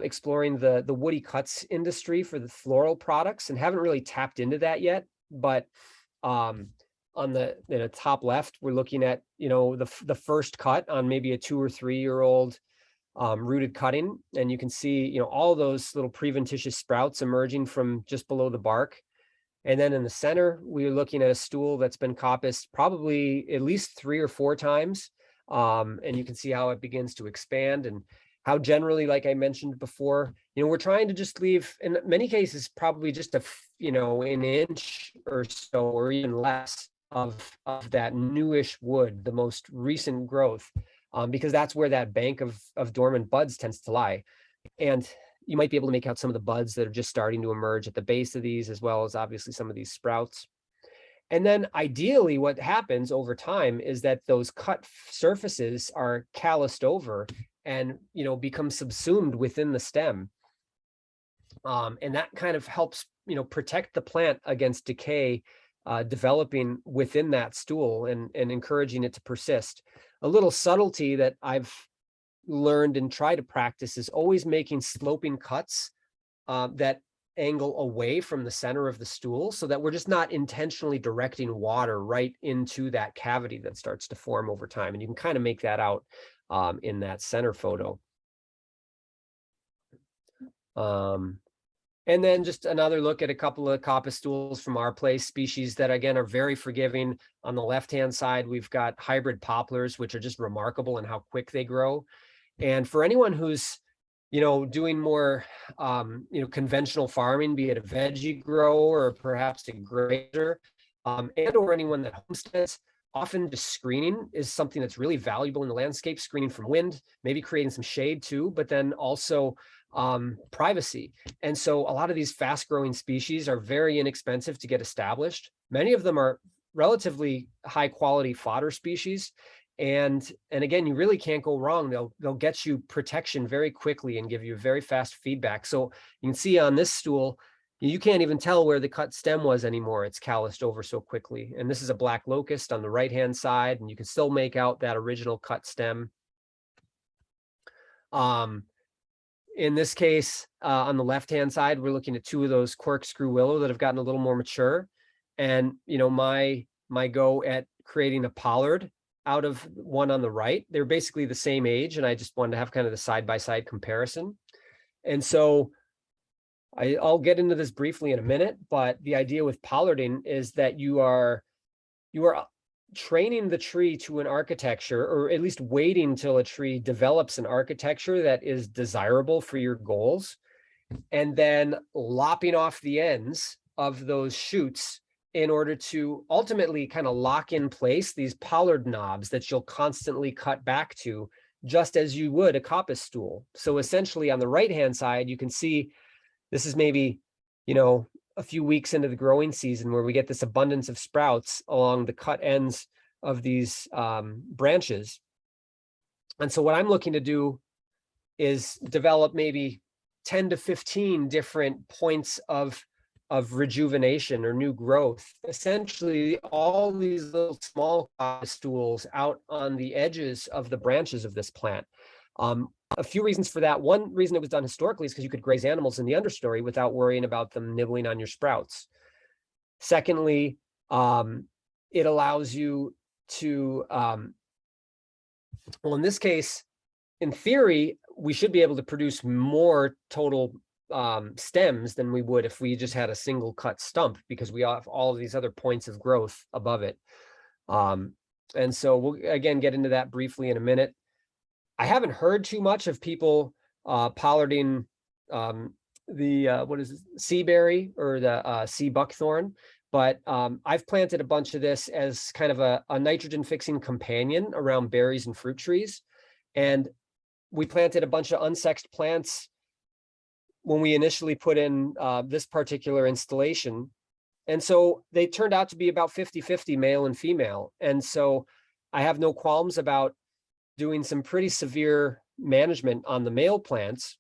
B: exploring the woody cuts industry for the floral products, and haven't really tapped into that yet. But on the top left, we're looking at the first cut on maybe a 2 or 3 year old rooted cutting, and you can see all those little preventitious sprouts emerging from just below the bark. And then in the center, we're looking at a stool that's been coppiced probably at least 3 or 4 times. And you can see how it begins to expand, and how generally, like I mentioned before, we're trying to just leave, in many cases, probably just an inch or so, or even less of that newish wood, the most recent growth, because that's where that bank of dormant buds tends to lie. And you might be able to make out some of the buds that are just starting to emerge at the base of these, as well as obviously some of these sprouts. And then ideally what happens over time is that those cut surfaces are calloused over and, become subsumed within the stem. And that kind of helps, protect the plant against decay, developing within that stool and encouraging it to persist. A little subtlety that I've learned and try to practice is always making sloping cuts that angle away from the center of the stool so that we're just not intentionally directing water right into that cavity that starts to form over time. And you can kind of make that out in that center photo. And then just another look at a couple of coppice stools from our place, species that again are very forgiving. On the left-hand side, we've got hybrid poplars, which are just remarkable in how quick they grow. And for anyone who's, doing more, conventional farming, be it a veggie grower or perhaps a grazer, and or anyone that homesteads, often just screening is something that's really valuable in the landscape, screening from wind, maybe creating some shade too, but then also privacy. And so a lot of these fast growing species are very inexpensive to get established. Many of them are relatively high quality fodder species. And again, you really can't go wrong. They'll get you protection very quickly and give you very fast feedback. So you can see on this stool, you can't even tell where the cut stem was anymore. It's calloused over so quickly. And this is a black locust on the right-hand side, and you can still make out that original cut stem. In this case, on the left-hand side, we're looking at two of those corkscrew willow that have gotten a little more mature. And, my go at creating a pollard out of one on the right, they're basically the same age. And I just wanted to have kind of the side-by-side comparison. And so I'll get into this briefly in a minute, but the idea with pollarding is that you are training the tree to an architecture, or at least waiting till a tree develops an architecture that is desirable for your goals, and then lopping off the ends of those shoots in order to ultimately kind of lock in place these pollard knobs that you'll constantly cut back to, just as you would a coppice stool. So essentially on the right-hand side, you can see this is maybe, a few weeks into the growing season where we get this abundance of sprouts along the cut ends of these branches. And so what I'm looking to do is develop maybe 10 to 15 different points of rejuvenation or new growth. Essentially, all these little small stools out on the edges of the branches of this plant. A few reasons for that. One reason it was done historically is because you could graze animals in the understory without worrying about them nibbling on your sprouts. Secondly, it allows you to, well, in this case, in theory, we should be able to produce more total stems than we would if we just had a single cut stump, because we have all of these other points of growth above it. And so we'll again get into that briefly in a minute. I haven't heard too much of people pollarding what is it, sea berry or the sea buckthorn, but I've planted a bunch of this as kind of a nitrogen fixing companion around berries and fruit trees. And we planted a bunch of unsexed plants when we initially put in this particular installation. And so they turned out to be about 50-50 male and female. And so I have no qualms about doing some pretty severe management on the male plants.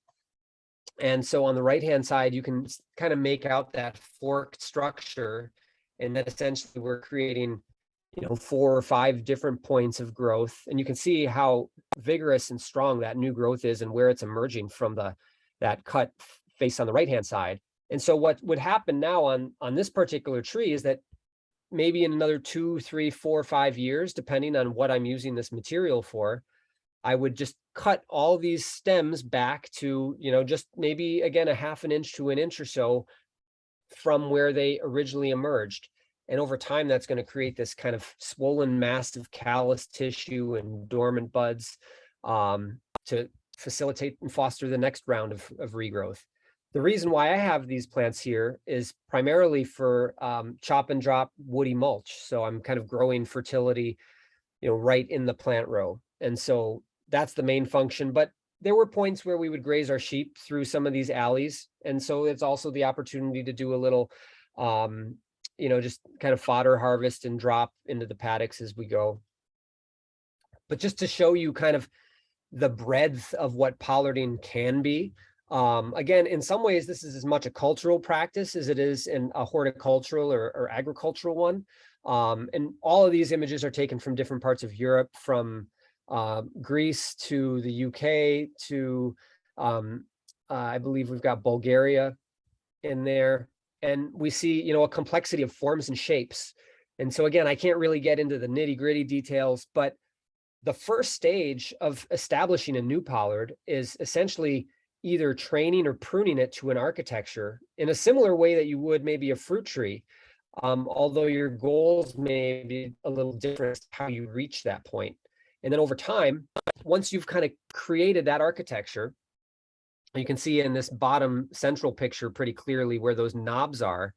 B: And so on the right-hand side, you can kind of make out that forked structure, and that essentially we're creating, 4 or 5 different points of growth. And you can see how vigorous and strong that new growth is and where it's emerging from that cut face on the right-hand side. And so what would happen now on this particular tree is that maybe in another 2, 3, 4, 5 years, depending on what I'm using this material for, I would just cut all these stems back to, just maybe again, 1/2 inch to 1 inch or so from where they originally emerged. And over time, that's going to create this kind of swollen mass of callus tissue and dormant buds to facilitate and foster the next round of regrowth. The reason why I have these plants here is primarily for chop and drop woody mulch. So I'm kind of growing fertility, right in the plant row. And so that's the main function. But there were points where we would graze our sheep through some of these alleys. And so it's also the opportunity to do a little, just kind of fodder harvest and drop into the paddocks as we go. But just to show you kind of the breadth of what pollarding can be. Again, in some ways, this is as much a cultural practice as it is in a horticultural or agricultural one. And all of these images are taken from different parts of Europe, from Greece to the UK to, I believe we've got Bulgaria. in there, and we see, you know, a complexity of forms and shapes. And so again, I can't really get into the nitty-gritty details, but the first stage of establishing a new pollard is essentially either training or pruning it to an architecture in a similar way that you would maybe a fruit tree, although your goals may be a little different how you reach that point. And then over time, once you've kind of created that architecture, you can see in this bottom central picture pretty clearly where those knobs are.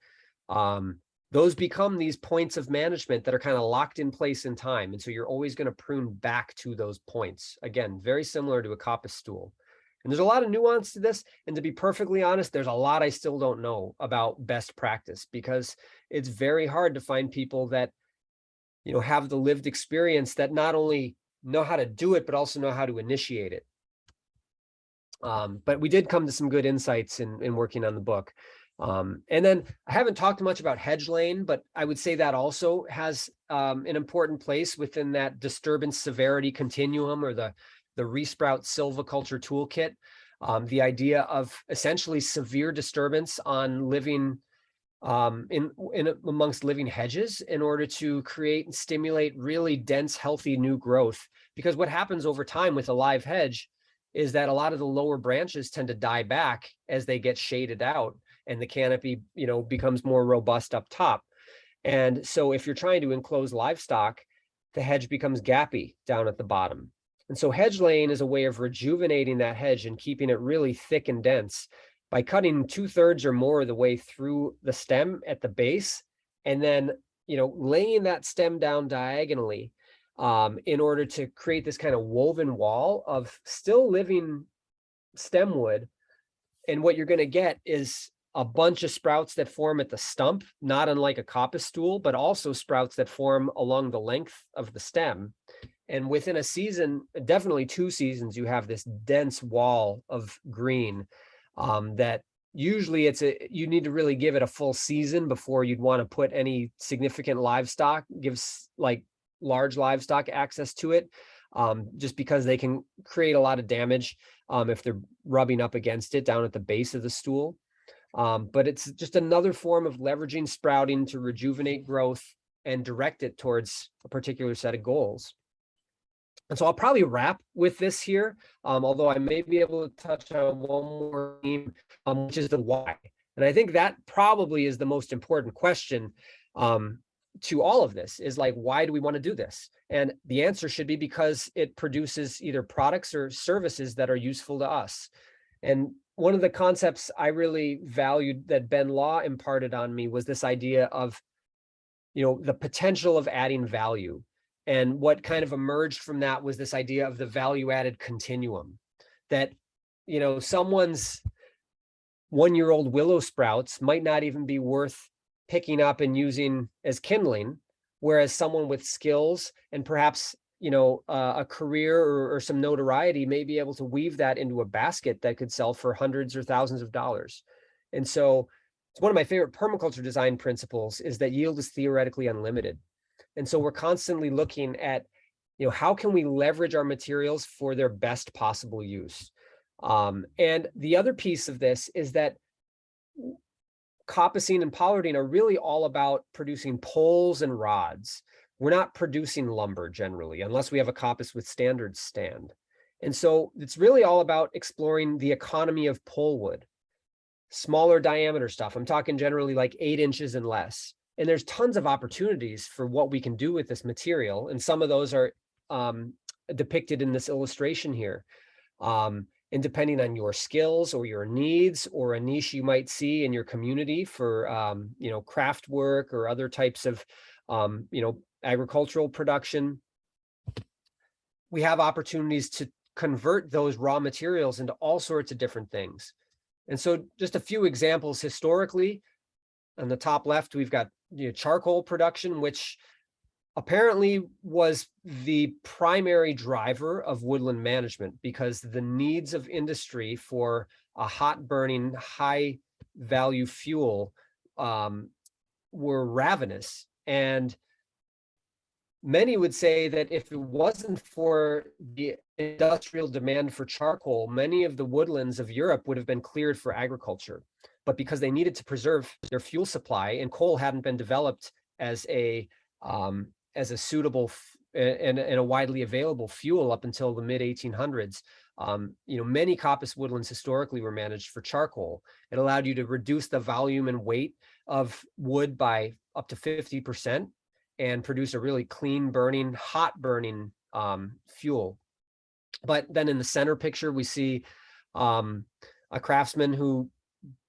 B: Those become these points of management that are kind of locked in place in time. And so you're always going to prune back to those points. Again, very similar to a coppice stool. And there's a lot of nuance to this. And to be perfectly honest, there's a lot I still don't know about best practice, because it's very hard to find people that, you know, have the lived experience that not only know how to do it, but also know how to initiate it. But we did come to some good insights in working on the book. And then I haven't talked much about hedge lane, but I would say that also has an important place within that disturbance severity continuum, or the Resprout silviculture toolkit. The idea of essentially severe disturbance on living amongst living hedges in order to create and stimulate really dense, healthy new growth. Because what happens over time with a live hedge is that a lot of the lower branches tend to die back as they get shaded out, and the canopy, you know, becomes more robust up top. And so if you're trying to enclose livestock, the hedge becomes gappy down at the bottom. And so hedge laying is a way of rejuvenating that hedge and keeping it really thick and dense by cutting 2/3 or more of the way through the stem at the base, and then, you know, laying that stem down diagonally in order to create this kind of woven wall of still living stem wood. And what you're going to get is a bunch of sprouts that form at the stump, not unlike a coppice stool, but also sprouts that form along the length of the stem. And within a season, definitely 2 seasons, you have this dense wall of green that usually you need to really give it a full season before you'd want to put any significant livestock, gives like large livestock access to it, just because they can create a lot of damage if they're rubbing up against it down at the base of the stool. But it's just another form of leveraging sprouting to rejuvenate growth and direct it towards a particular set of goals. And so I'll probably wrap with this here, although I may be able to touch on one more theme, which is the why. And I think that probably is the most important question to all of this, is like, why do we want to do this? And the answer should be because it produces either products or services that are useful to us. And one of the concepts I really valued that Ben Law imparted on me was this idea of, you know, the potential of adding value. And what kind of emerged from that was this idea of the value-added continuum, that, you know, someone's 1-year-old willow sprouts might not even be worth picking up and using as kindling, whereas someone with skills and perhaps, you know, a career or some notoriety may be able to weave that into a basket that could sell for hundreds or thousands of dollars. And so it's one of my favorite permaculture design principles is that yield is theoretically unlimited. And so we're constantly looking at, you know, how can we leverage our materials for their best possible use? And the other piece of this is that coppicing and pollarding are really all about producing poles and rods. We're not producing lumber generally, unless we have a coppice with standard stand. And so it's really all about exploring the economy of pole wood, smaller diameter stuff. I'm talking generally like 8 inches and less. And there's tons of opportunities for what we can do with this material. And some of those are depicted in this illustration here. And depending on your skills or your needs or a niche you might see in your community for, you know, craft work or other types of, you know, agricultural production, we have opportunities to convert those raw materials into all sorts of different things. And so just a few examples historically, on the top left, we've got, you know, charcoal production, which apparently was the primary driver of woodland management, because the needs of industry for a hot burning, high value fuel were ravenous. And many would say that if it wasn't for the industrial demand for charcoal, many of the woodlands of Europe would have been cleared for agriculture. but because they needed to preserve their fuel supply, and coal hadn't been developed as a suitable and a widely available fuel up until the mid 1800s. Many coppice woodlands historically were managed for charcoal. It allowed you to reduce the volume and weight of wood by up to 50% and produce a really clean burning, hot burning fuel. But then in the center picture, we see a craftsman who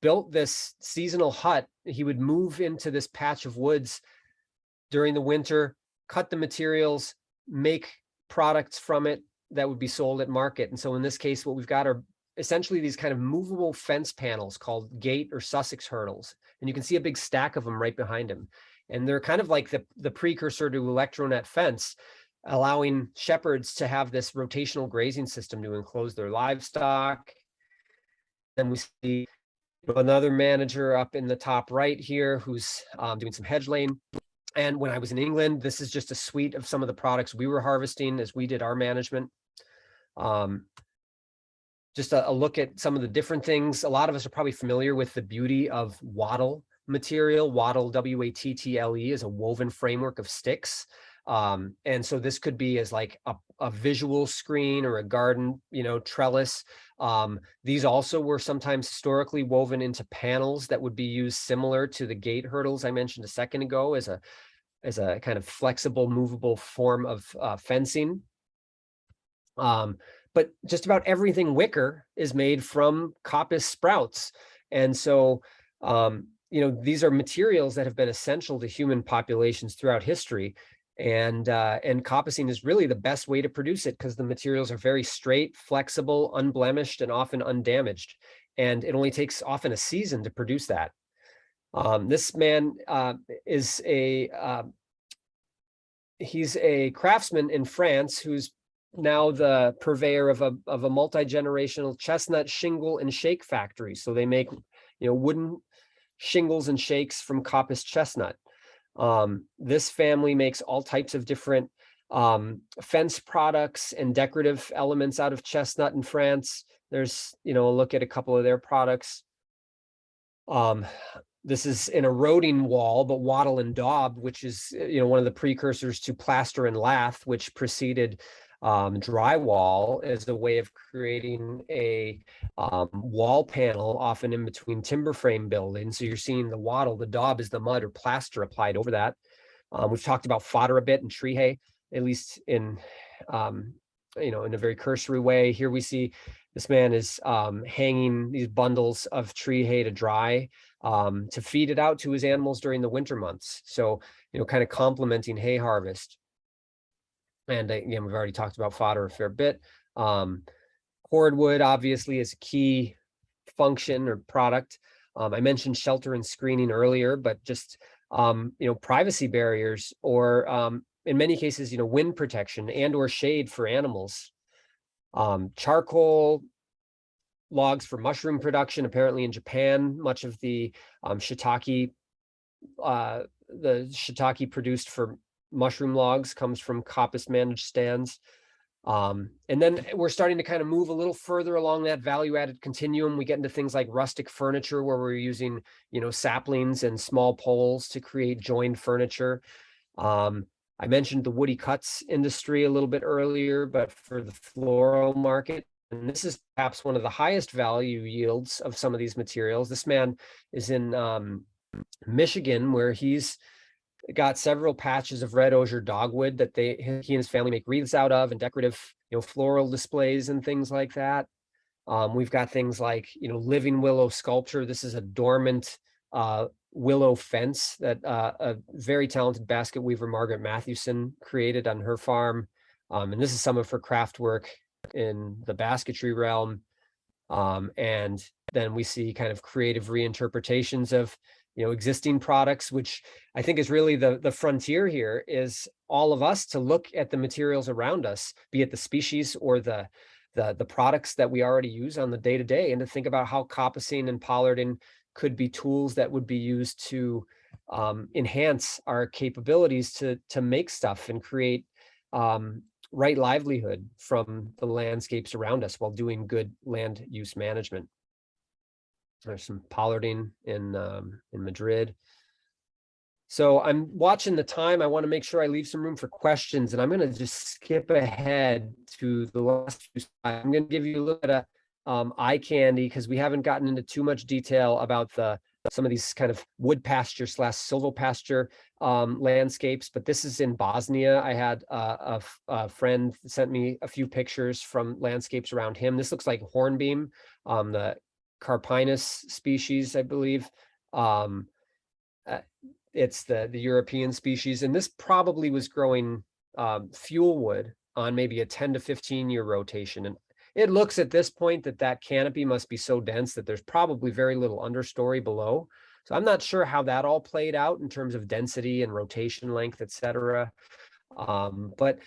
B: built this seasonal hut. He would move into this patch of woods during the winter, cut the materials, make products from it that would be sold at market. And so in this case, what we've got are essentially these kind of movable fence panels called gate or Sussex hurdles. And you can see a big stack of them right behind him. And they're kind of like the precursor to electronet fence, allowing shepherds to have this rotational grazing system to enclose their livestock. Then we see another manager up in the top right here who's doing some hedge laying. And when I was in England, this is just a suite of some of the products we were harvesting as we did our management. Just a look at some of the different things. A lot of us are probably familiar with the beauty of Wattle material. Wattle, W-A-T-T-L-E, is a woven framework of sticks. And so this could be as like a visual screen or a garden, trellis. These also were sometimes historically woven into panels that would be used similar to the gate hurdles I mentioned a second ago as a kind of flexible, movable form of fencing. But just about everything wicker is made from coppice sprouts. And so, these are materials that have been essential to human populations throughout history. And coppicing is really the best way to produce it because the materials are very straight, flexible, unblemished, and often undamaged. And it only takes often a season to produce that. This man is he's a craftsman in France who's now the purveyor of a multi-generational chestnut shingle and shake factory. So they make wooden shingles and shakes from coppice chestnut. This family makes all types of different fence products and decorative elements out of chestnut in France. There's a look at a couple of their products. This is an eroding wall, but wattle and daub, which is one of the precursors to plaster and lath, which preceded drywall as a way of creating a wall panel, often in between timber frame buildings. So you're seeing the wattle, the daub is the mud or plaster applied over that. We've talked about fodder a bit and tree hay, at least in a very cursory way. Here we see this man is hanging these bundles of tree hay to dry to feed it out to his animals during the winter months. So, kind of complementing hay harvest. And again, we've already talked about fodder a fair bit. Cordwood obviously is a key function or product. I mentioned shelter and screening earlier, but just, privacy barriers or in many cases, wind protection and or shade for animals. Charcoal logs for mushroom production, apparently in Japan, much of the shiitake produced for mushroom logs comes from coppice managed stands. And then we're starting to kind of move a little further along that value added continuum. We get into things like rustic furniture where we're using, saplings and small poles to create joined furniture. I mentioned the woody cuts industry a little bit earlier, but for the floral market, and this is perhaps one of the highest value yields of some of these materials. This man is in Michigan, where he's got several patches of red osier dogwood that he and his family make wreaths out of, and decorative, floral displays and things like that. We've got things like, living willow sculpture. This is a dormant willow fence that a very talented basket weaver, Margaret Matthewson, created on her farm. And this is some of her craft work in the basketry realm. And then we see kind of creative reinterpretations of existing products, which I think is really the frontier here, is all of us to look at the materials around us, be it the species or the products that we already use on the day-to-day, and to think about how coppicing and pollarding could be tools that would be used to enhance our capabilities to make stuff and create right livelihood from the landscapes around us while doing good land use management. There's some pollarding in Madrid. So I'm watching the time. I want to make sure I leave some room for questions, and I'm going to just skip ahead to the last few slides. I'm going to give you a little bit of eye candy because we haven't gotten into too much detail about some of these kind of wood pasture / silvopasture landscapes. But this is in Bosnia. I had a friend sent me a few pictures from landscapes around him. This looks like hornbeam, the Carpinus species, I believe. It's the European species, and this probably was growing fuel wood on maybe a 10 to 15 year rotation. And it looks at this point that canopy must be so dense that there's probably very little understory below. So I'm not sure how that all played out in terms of density and rotation length, etc. But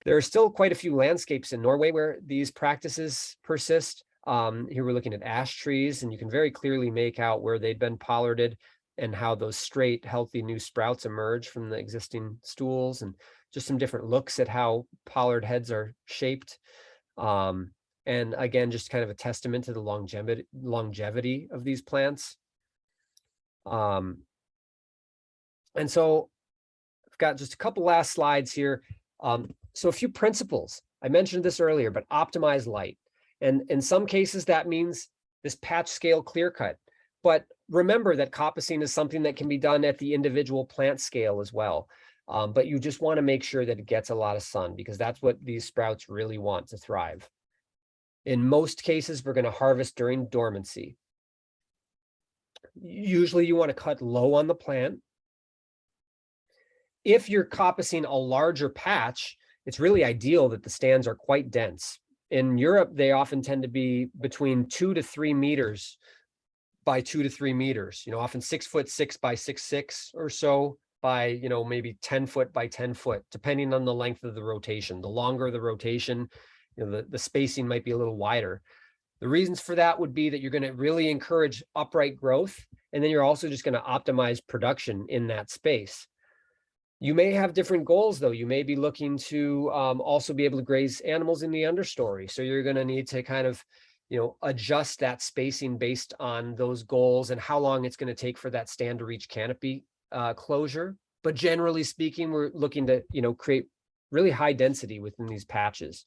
B: there are still quite a few landscapes in Norway where these practices persist. Here we're looking at ash trees, and you can very clearly make out where they'd been pollarded and how those straight, healthy new sprouts emerge from the existing stools, and just some different looks at how pollard heads are shaped. And again, just kind of a testament to the longevity of these plants. And so I've got just a couple last slides here. So a few principles. I mentioned this earlier, but optimize light. And in some cases, that means this patch scale clear cut. But remember that coppicing is something that can be done at the individual plant scale as well. But you just want to make sure that it gets a lot of sun, because that's what these sprouts really want to thrive. In most cases, we're going to harvest during dormancy. Usually you want to cut low on the plant. If you're coppicing a larger patch, it's really ideal that the stands are quite dense. In Europe, they often tend to be between 2 to 3 meters by 2 to 3 meters, often 6 foot 6 by 6 or so by, maybe 10 foot by 10 foot, depending on the length of the rotation. The longer the rotation, the spacing might be a little wider. The reasons for that would be that you're going to really encourage upright growth, and then you're also just going to optimize production in that space. You may have different goals, though. You may be looking to also be able to graze animals in the understory. So you're going to need to kind of, adjust that spacing based on those goals and how long it's going to take for that stand to reach canopy closure. But generally speaking, we're looking to, create really high density within these patches.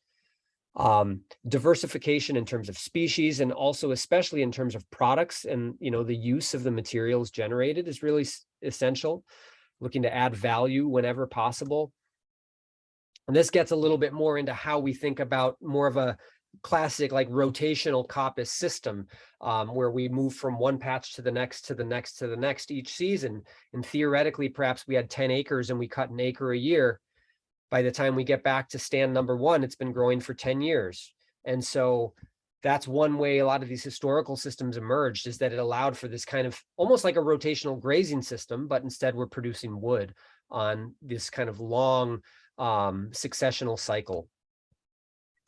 B: Diversification in terms of species, and also especially in terms of products and, the use of the materials generated is really essential. Looking to add value whenever possible. And this gets a little bit more into how we think about more of a classic like rotational coppice system, where we move from one patch to the next, to the next, to the next each season. And theoretically, perhaps we had 10 acres and we cut an acre a year. By the time we get back to stand number 1, it's been growing for 10 years. And so that's one way a lot of these historical systems emerged, is that it allowed for this kind of almost like a rotational grazing system, but instead we're producing wood on this kind of long successional cycle.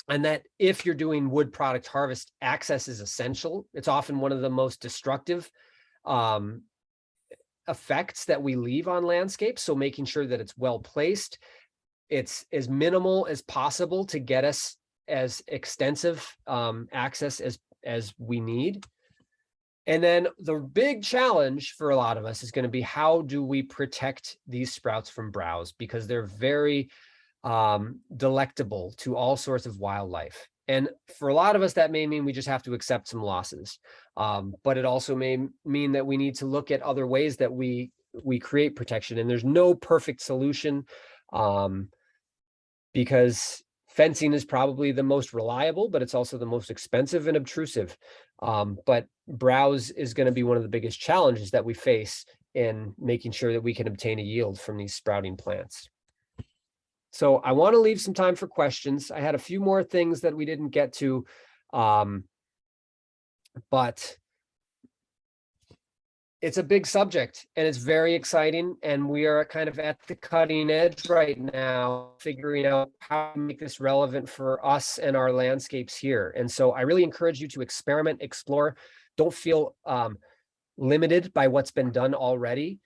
B: And that if you're doing wood product harvest, access is essential. It's often one of the most destructive effects that we leave on landscapes. So making sure that it's well placed, it's as minimal as possible to get us as extensive access as we need. And then the big challenge for a lot of us is going to be, how do we protect these sprouts from browse? Because they're very delectable to all sorts of wildlife. And for a lot of us, that may mean we just have to accept some losses. But it also may mean that we need to look at other ways that we create protection. And there's no perfect solution, because fencing is probably the most reliable, but it's also the most expensive and obtrusive. But browse is going to be one of the biggest challenges that we face in making sure that we can obtain a yield from these sprouting plants. So I want to leave some time for questions. I had a few more things that we didn't get to, but it's a big subject and it's very exciting. And we are kind of at the cutting edge right now, figuring out how to make this relevant for us and our landscapes here. And so I really encourage you to experiment, explore. Don't feel limited by what's been done already,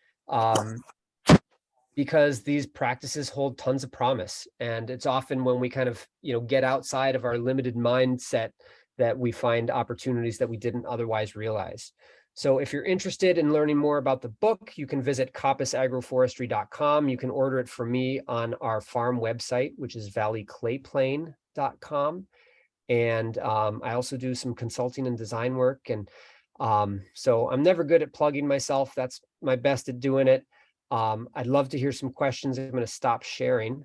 B: because these practices hold tons of promise. And it's often when we kind of, get outside of our limited mindset that we find opportunities that we didn't otherwise realize. So if you're interested in learning more about the book, you can visit coppiceagroforestry.com. You can order it from me on our farm website, which is valleyclayplain.com. And I also do some consulting and design work. And so I'm never good at plugging myself. That's my best at doing it. I'd love to hear some questions. I'm going to stop sharing.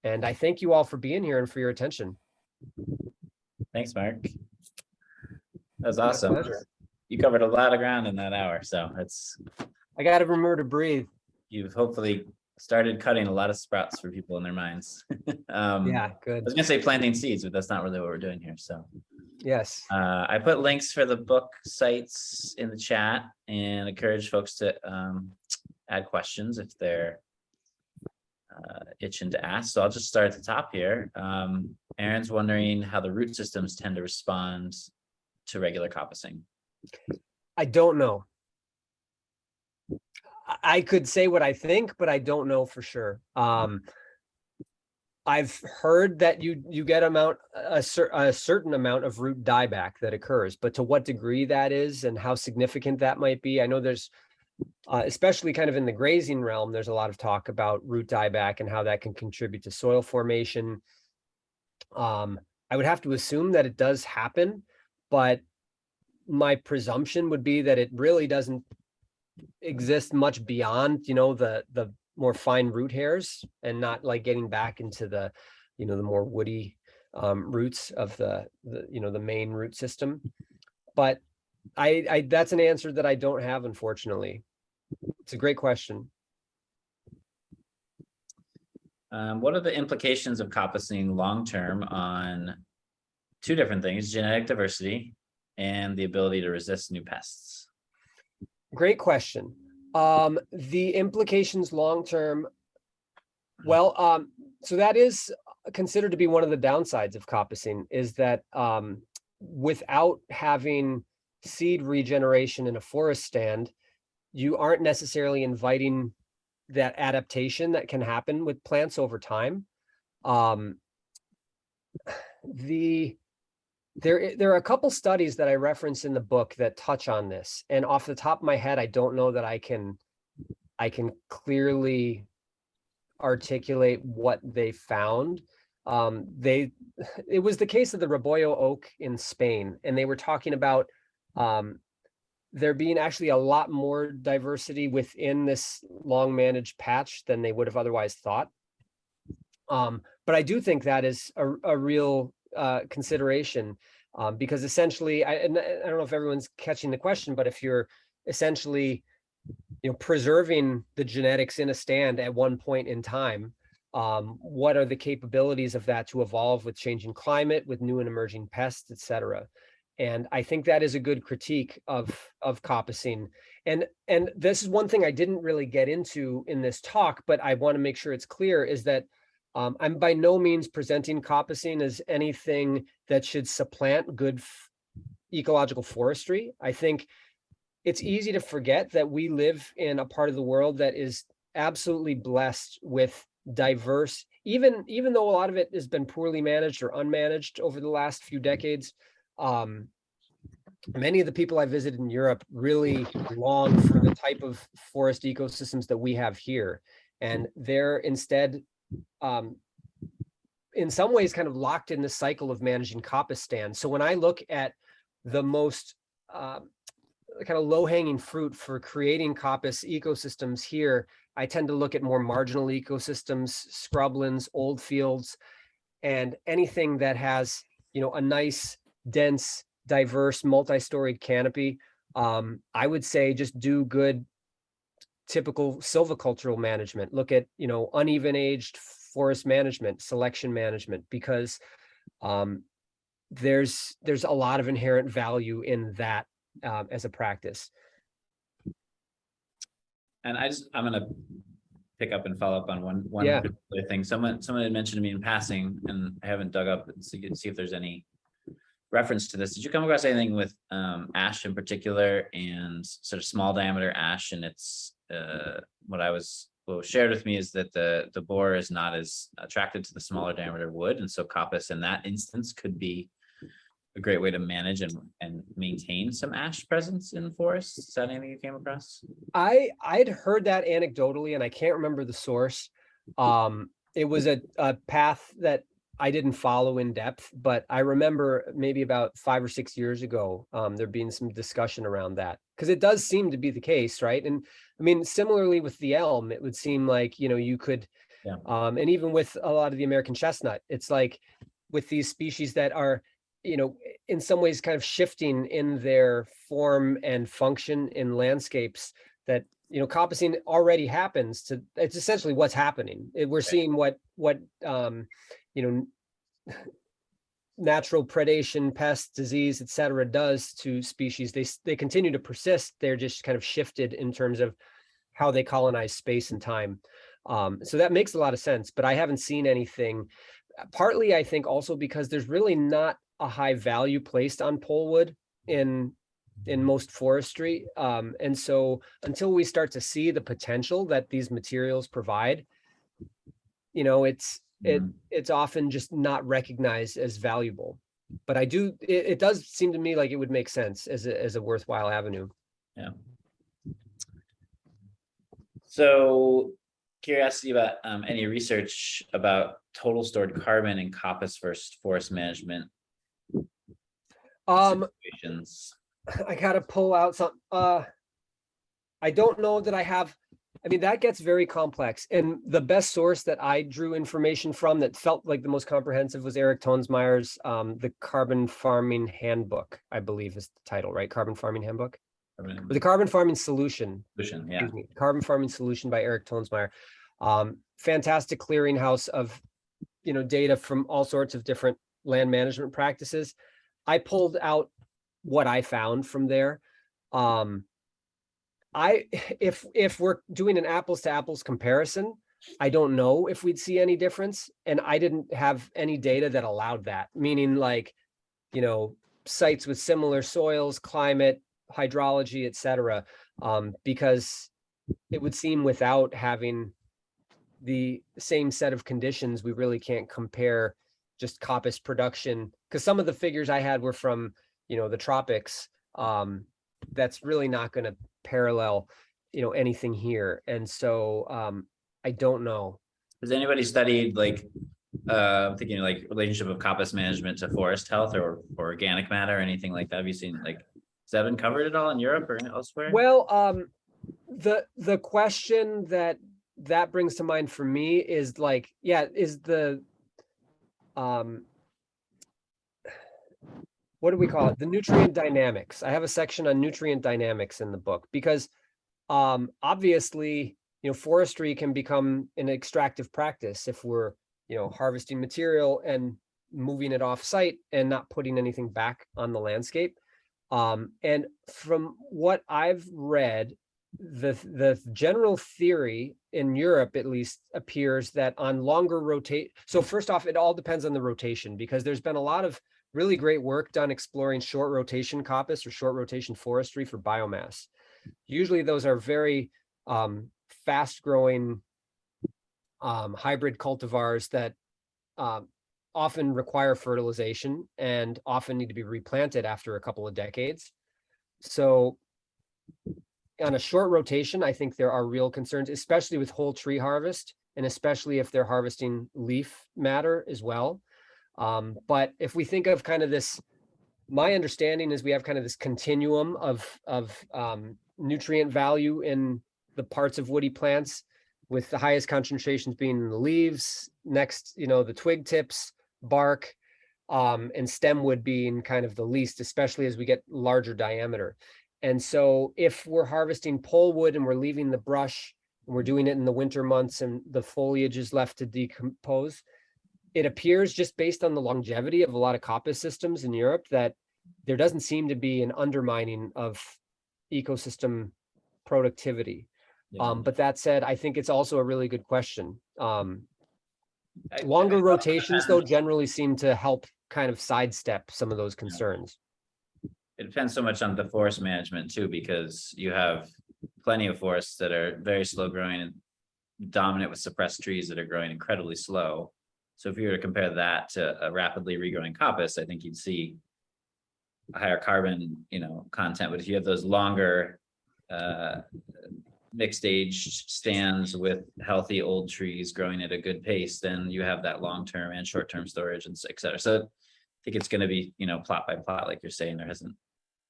B: And I thank you all for being here and for your attention.
A: Thanks, Mark. That was
B: My
A: awesome.
B: pleasure.
A: You covered a lot of ground in that hour, so
B: I got to remember to breathe.
A: you've hopefully started cutting a lot of sprouts for people in their minds.
B: Yeah,
A: I
B: good.
A: was gonna say planting seeds, but that's not really what we're doing here. So
B: Yes.
A: I put links for the book sites in the chat and encourage folks to add questions if they're itching to ask. So I'll just start at the top here. Aaron's wondering how the root systems tend to respond to regular coppicing.
B: I don't know. I could say what I think, but I don't know for sure. I've heard that you get a certain amount of root dieback that occurs, but to what degree that is and how significant that might be, I know there's especially kind of in the grazing realm, there's a lot of talk about root dieback and how that can contribute to soil formation. I would have to assume that it does happen, but my presumption would be that it really doesn't exist much beyond, the more fine root hairs, and not like getting back into the, the more woody roots of the main root system. But I that's an answer that I don't have, unfortunately. It's a great question.
A: What are the implications of coppicing long-term on two different things, genetic diversity and the ability to resist new pests?
B: Great question. The implications long-term, well, so that is considered to be one of the downsides of coppicing, is that without having seed regeneration in a forest stand, you aren't necessarily inviting that adaptation that can happen with plants over time. There are a couple studies that I reference in the book that touch on this, and off the top of my head, I don't know that I can clearly articulate what they found. It was the case of the Rebollo oak in Spain, and they were talking about there being actually a lot more diversity within this long managed patch than they would have otherwise thought. But I do think that is a real consideration, because essentially, I don't know if everyone's catching the question, but if you're essentially, preserving the genetics in a stand at one point in time, what are the capabilities of that to evolve with changing climate, with new and emerging pests, et cetera? And I think that is a good critique of coppicing. And this is one thing I didn't really get into in this talk, but I want to make sure it's clear, is that I'm by no means presenting coppicing as anything that should supplant good ecological forestry. I think it's easy to forget that we live in a part of the world that is absolutely blessed with diverse, even though a lot of it has been poorly managed or unmanaged over the last few decades. Many of the people I visited in Europe really long for the type of forest ecosystems that we have here. And they're instead, in some ways, kind of locked in the cycle of managing coppice stands. So when I look at the most kind of low-hanging fruit for creating coppice ecosystems here, I tend to look at more marginal ecosystems, scrublands, old fields, and anything that has, a nice, dense, diverse, multi-storied canopy. I would say just do good, typical silvicultural management. Look at, uneven aged forest management, selection management, because there's a lot of inherent value in that as a practice.
A: And I'm going to pick up and follow up on one
B: Yeah.
A: particular thing. Someone had mentioned to me in passing, and I haven't dug up and see if there's any reference to this. Did you come across anything with ash in particular, and sort of small diameter ash? And it's what was shared with me is that the borer is not as attracted to the smaller diameter wood, and so coppice in that instance could be a great way to manage and maintain some ash presence in forests? Is that anything you came across?
B: I'd heard that anecdotally, and I can't remember the source. It was a path that I didn't follow in depth, but I remember maybe about 5 or 6 years ago, there being some discussion around that, because it does seem to be the case, right? And I mean, similarly with the elm, it would seem like, you could,
A: Yeah.
B: and even with a lot of the American chestnut, it's like with these species that are, in some ways kind of shifting in their form and function in landscapes that, coppicing already happens to, it's essentially what's happening. We're seeing what natural predation, pests, disease, etc. does to species. They continue to persist. They're just kind of shifted in terms of how they colonize space and time. So that makes a lot of sense, but I haven't seen anything. Partly, I think also because there's really not a high value placed on polewood in most forestry. And so until we start to see the potential that these materials provide, it's often just not recognized as valuable. But it does seem to me like it would make sense as a worthwhile avenue.
A: Yeah. So curiosity about any research about total stored carbon in coppice versus forest management situations.
B: I gotta pull out some, I don't know that I have. I mean, that gets very complex. And the best source that I drew information from that felt like the most comprehensive was Eric Tonsmeyer's The Carbon Farming Handbook, I believe is the title, right? Carbon Farming Handbook? The Carbon Farming Solution.
A: Yeah.
B: Carbon Farming Solution by Eric Tonsmeyer. Fantastic clearinghouse of, data from all sorts of different land management practices. I pulled out what I found from there. If we're doing an apples to apples comparison, I don't know if we'd see any difference. And I didn't have any data that allowed that, meaning like, sites with similar soils, climate, hydrology, etc. Because it would seem without having the same set of conditions, we really can't compare just coppice production. Because some of the figures I had were from, the tropics. That's really not going to parallel, anything here. And so I don't know.
A: Has anybody studied I'm thinking like relationship of coppice management to forest health or organic matter or anything like that? Have you seen has that been covered at all in Europe or elsewhere?
B: Well, the question that brings to mind for me is is the what do we call it? The nutrient dynamics. I have a section on nutrient dynamics in the book because obviously, forestry can become an extractive practice if we're, harvesting material and moving it off site and not putting anything back on the landscape. And from what I've read, the general theory in Europe, at least, appears that on longer rotate. So first off, it all depends on the rotation, because there's been a lot of really great work done exploring short rotation coppice or short rotation forestry for biomass. Usually those are very fast growing hybrid cultivars that often require fertilization and often need to be replanted after a couple of decades. So on a short rotation, I think there are real concerns, especially with whole tree harvest, and especially if they're harvesting leaf matter as well. But if we think of kind of this, my understanding is we have kind of this continuum of nutrient value in the parts of woody plants, with the highest concentrations being in the leaves, next, the twig tips, bark, and stem wood being kind of the least, especially as we get larger diameter. And so if we're harvesting polewood and we're leaving the brush, and we're doing it in the winter months and the foliage is left to decompose, it appears, just based on the longevity of a lot of coppice systems in Europe, that there doesn't seem to be an undermining of ecosystem productivity.
A: Yeah.
B: But that said, I think it's also a really good question. Longer rotations, though, generally seem to help kind of sidestep some of those concerns.
A: It depends so much on the forest management too, because you have plenty of forests that are very slow growing and dominant with suppressed trees that are growing incredibly slow. So if you were to compare that to a rapidly regrowing coppice, I think you'd see higher carbon, content. But if you have those longer mixed age stands with healthy old trees growing at a good pace, then you have that long-term and short-term storage and et cetera. So I think it's going to be, plot by plot, like you're saying. There hasn't.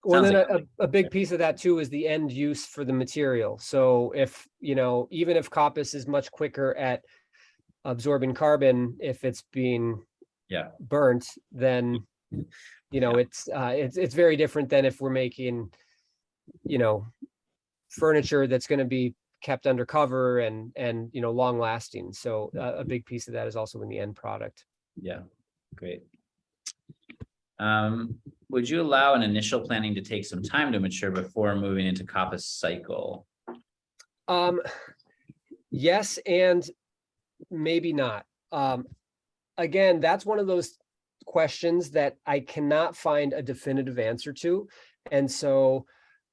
B: Well, then
A: like
B: a big piece of that too is the end use for the material. So if, even if coppice is much quicker at absorbing carbon, if it's being burnt, then, it's very different than if we're making, furniture that's going to be kept under cover and long lasting. So a big piece of that is also in the end product.
A: Yeah, great. Would you allow an initial planting to take some time to mature before moving into coppice cycle?
B: Yes, and maybe not. Again, that's one of those questions that I cannot find a definitive answer to. And so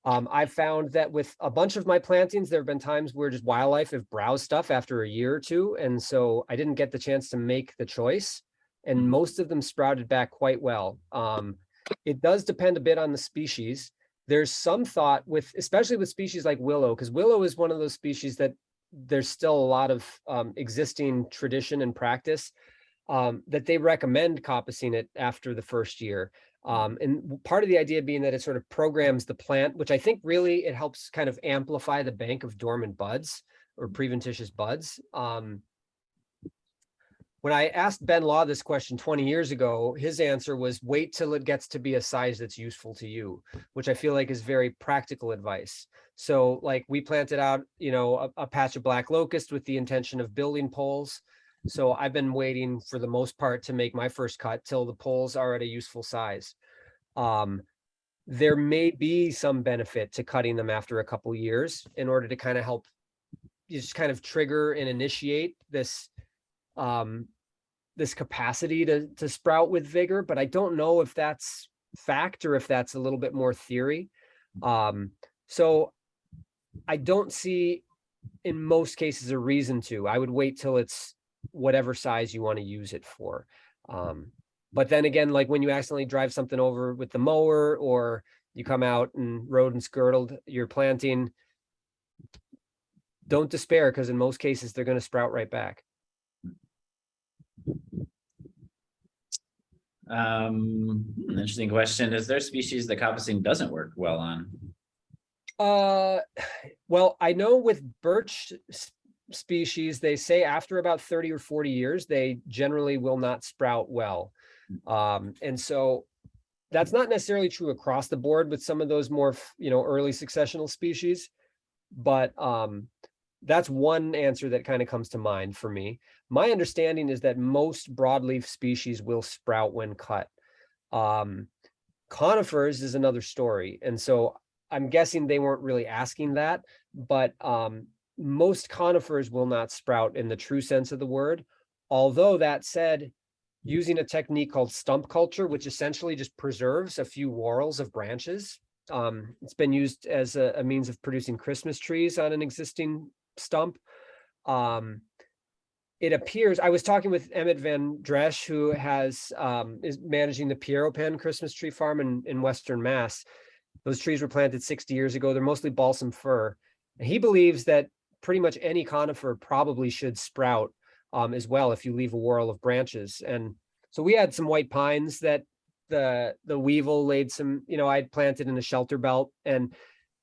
B: I found that with a bunch of my plantings, there have been times where just wildlife have browsed stuff after a year or two. And so I didn't get the chance to make the choice. And most of them sprouted back quite well. It does depend a bit on the species. There's some thought especially with species like willow, because willow is one of those species that there's still a lot of existing tradition and practice that they recommend coppicing it after the first year. And part of the idea being that it sort of programs the plant, which I think really it helps kind of amplify the bank of dormant buds or preventitious buds. When I asked Ben Law this question 20 years ago, his answer was wait till it gets to be a size that's useful to you, which I feel like is very practical advice. So like we planted out, a patch of black locust with the intention of building poles. So I've been waiting for the most part to make my first cut till the poles are at a useful size. There may be some benefit to cutting them after a couple years in order to kind of help just kind of trigger and initiate this this capacity to sprout with vigor, but I don't know if that's fact or if that's a little bit more theory. So I don't see in most cases a reason to. I would wait till it's whatever size you want to use it for. But then again, like when you accidentally drive something over with the mower or you come out and rodents girdled your planting, don't despair, because in most cases they're going to sprout right back.
A: Interesting question. Is there species that coppicing doesn't work well on?
B: Well, I know with birch species, they say after about 30 or 40 years, they generally will not sprout well. And so that's not necessarily true across the board with some of those more, early successional species, but that's one answer that kind of comes to mind for me. My understanding is that most broadleaf species will sprout when cut. Conifers is another story. And so I'm guessing they weren't really asking that, but most conifers will not sprout in the true sense of the word. Although that said, using a technique called stump culture, which essentially just preserves a few whorls of branches, it's been used as a means of producing Christmas trees on an existing stump. It appears, I was talking with Emmett Van Dresch, who is managing the Pierro Pen Christmas tree farm in Western Mass. Those trees were planted 60 years ago. They're mostly balsam fir. And he believes that pretty much any conifer probably should sprout as well if you leave a whorl of branches. And so we had some white pines that the weevil laid some, I'd planted in a shelter belt. And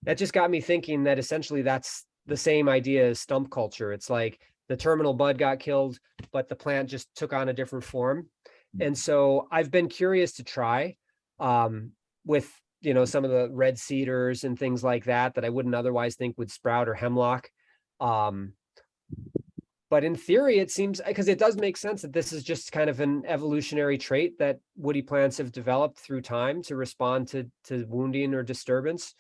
B: that just got me thinking that essentially that's the same idea as stump culture. It's like the terminal bud got killed, but the plant just took on a different form. And so I've been curious to try with, some of the red cedars and things like that I wouldn't otherwise think would sprout, or hemlock. But in theory, it seems, because it does make sense that this is just kind of an evolutionary trait that woody plants have developed through time to respond to wounding or disturbance.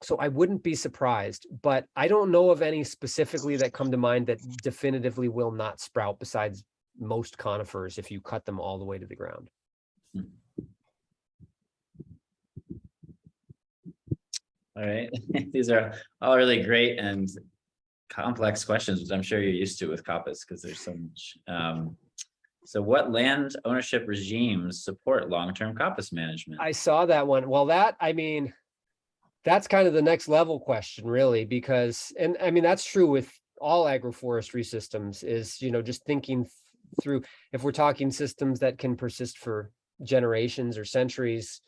B: So I wouldn't be surprised, but I don't know of any specifically that come to mind that definitively will not sprout besides most conifers if you cut them all the way to the ground.
A: All right. These are all really great and complex questions, which I'm sure you're used to with coppice, because there's so much So what land ownership regimes support long-term coppice management?
B: I saw that one. Well, I mean, that's kind of the next level question, really, because, and I mean, that's true with all agroforestry systems is, just thinking through, if we're talking systems that can persist for generations or centuries,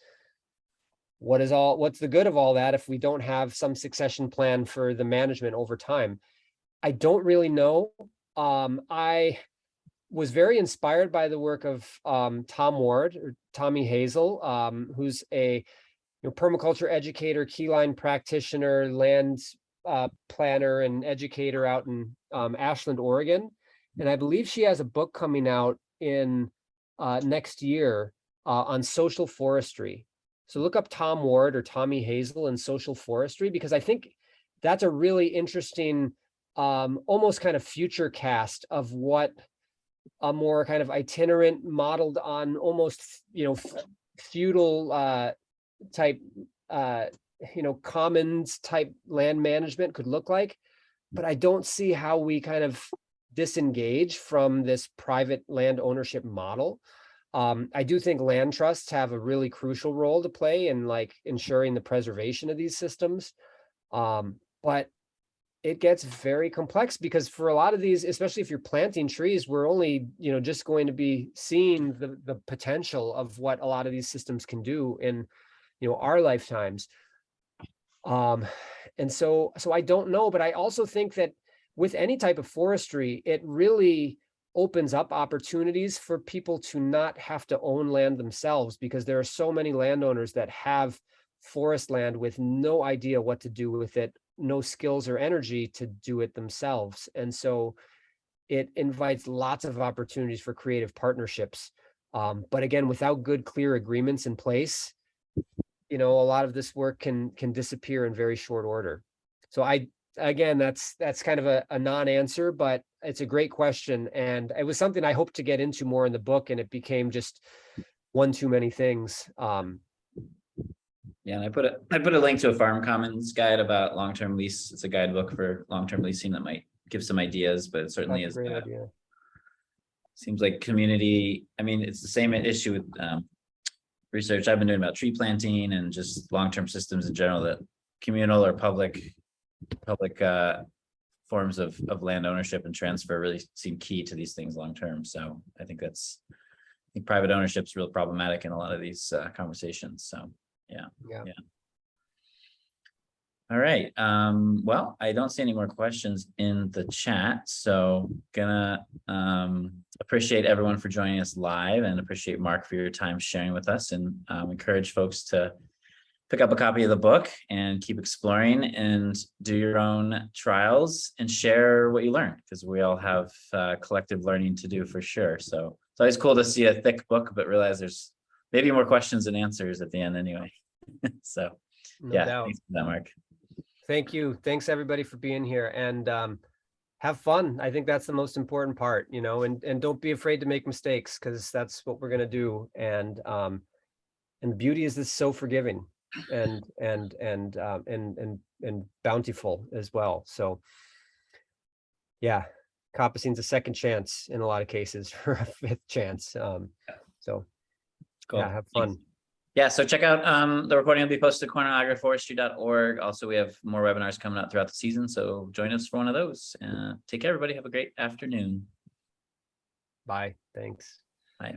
B: what's the good of all that if we don't have some succession plan for the management over time? I don't really know. I was very inspired by the work of Tom Ward or Tommy Hazel, who's a permaculture educator, Keyline practitioner, land planner and educator out in Ashland, Oregon. And I believe she has a book coming out in next year on social forestry. So look up Tom Ward or Tommy Hazel and social forestry, because I think that's a really interesting, almost kind of future cast of what a more kind of itinerant, modeled on almost, feudal type, commons type land management could look like. But I don't see how we kind of disengage from this private land ownership model. I do think land trusts have a really crucial role to play in like ensuring the preservation of these systems. But it gets very complex because for a lot of these, especially if you're planting trees, we're only, just going to be seeing the potential of what a lot of these systems can do in, our lifetimes. And so I don't know, but I also think that with any type of forestry, it really opens up opportunities for people to not have to own land themselves, because there are so many landowners that have forest land with no idea what to do with it, no skills or energy to do it themselves. And so it invites lots of opportunities for creative partnerships. But again, without good, clear agreements in place, a lot of this work can disappear in very short order. So again, that's kind of a non-answer, but it's a great question. And it was something I hoped to get into more in the book, and it became just one too many things.
A: Yeah, and I put a link to a Farm Commons guide about long-term lease. It's a guidebook for long-term leasing that might give some ideas, but it certainly is.
B: Great idea.
A: Seems like community. I mean, it's the same issue with research I've been doing about tree planting and just long-term systems in general, that communal or public forms of land ownership and transfer really seem key to these things long-term. So I think private ownership is real problematic in a lot of these conversations. So yeah. All right. Well, I don't see any more questions in the chat, so gonna appreciate everyone for joining us live, and appreciate Mark for your time sharing with us, and encourage folks to pick up a copy of the book and keep exploring and do your own trials and share what you learn, because we all have collective learning to do for sure. So it's always cool to see a thick book, but realize there's maybe more questions than answers at the end anyway. So
B: No doubt.
A: Thanks for that, Mark.
B: Thank you. Thanks everybody for being here, and have fun. I think that's the most important part, and don't be afraid to make mistakes, because that's what we're going to do. And the beauty is this so forgiving and bountiful as well. So yeah, coppicing's a second chance in a lot of cases, or a fifth chance. So
A: Cool.
B: Yeah, have fun.
A: Thanks. Yeah, so check out the recording will be posted to corneragroforestry.org. Also, we have more webinars coming out throughout the season, so join us for one of those. Take care, everybody. Have a great afternoon.
B: Bye. Thanks.
A: Bye.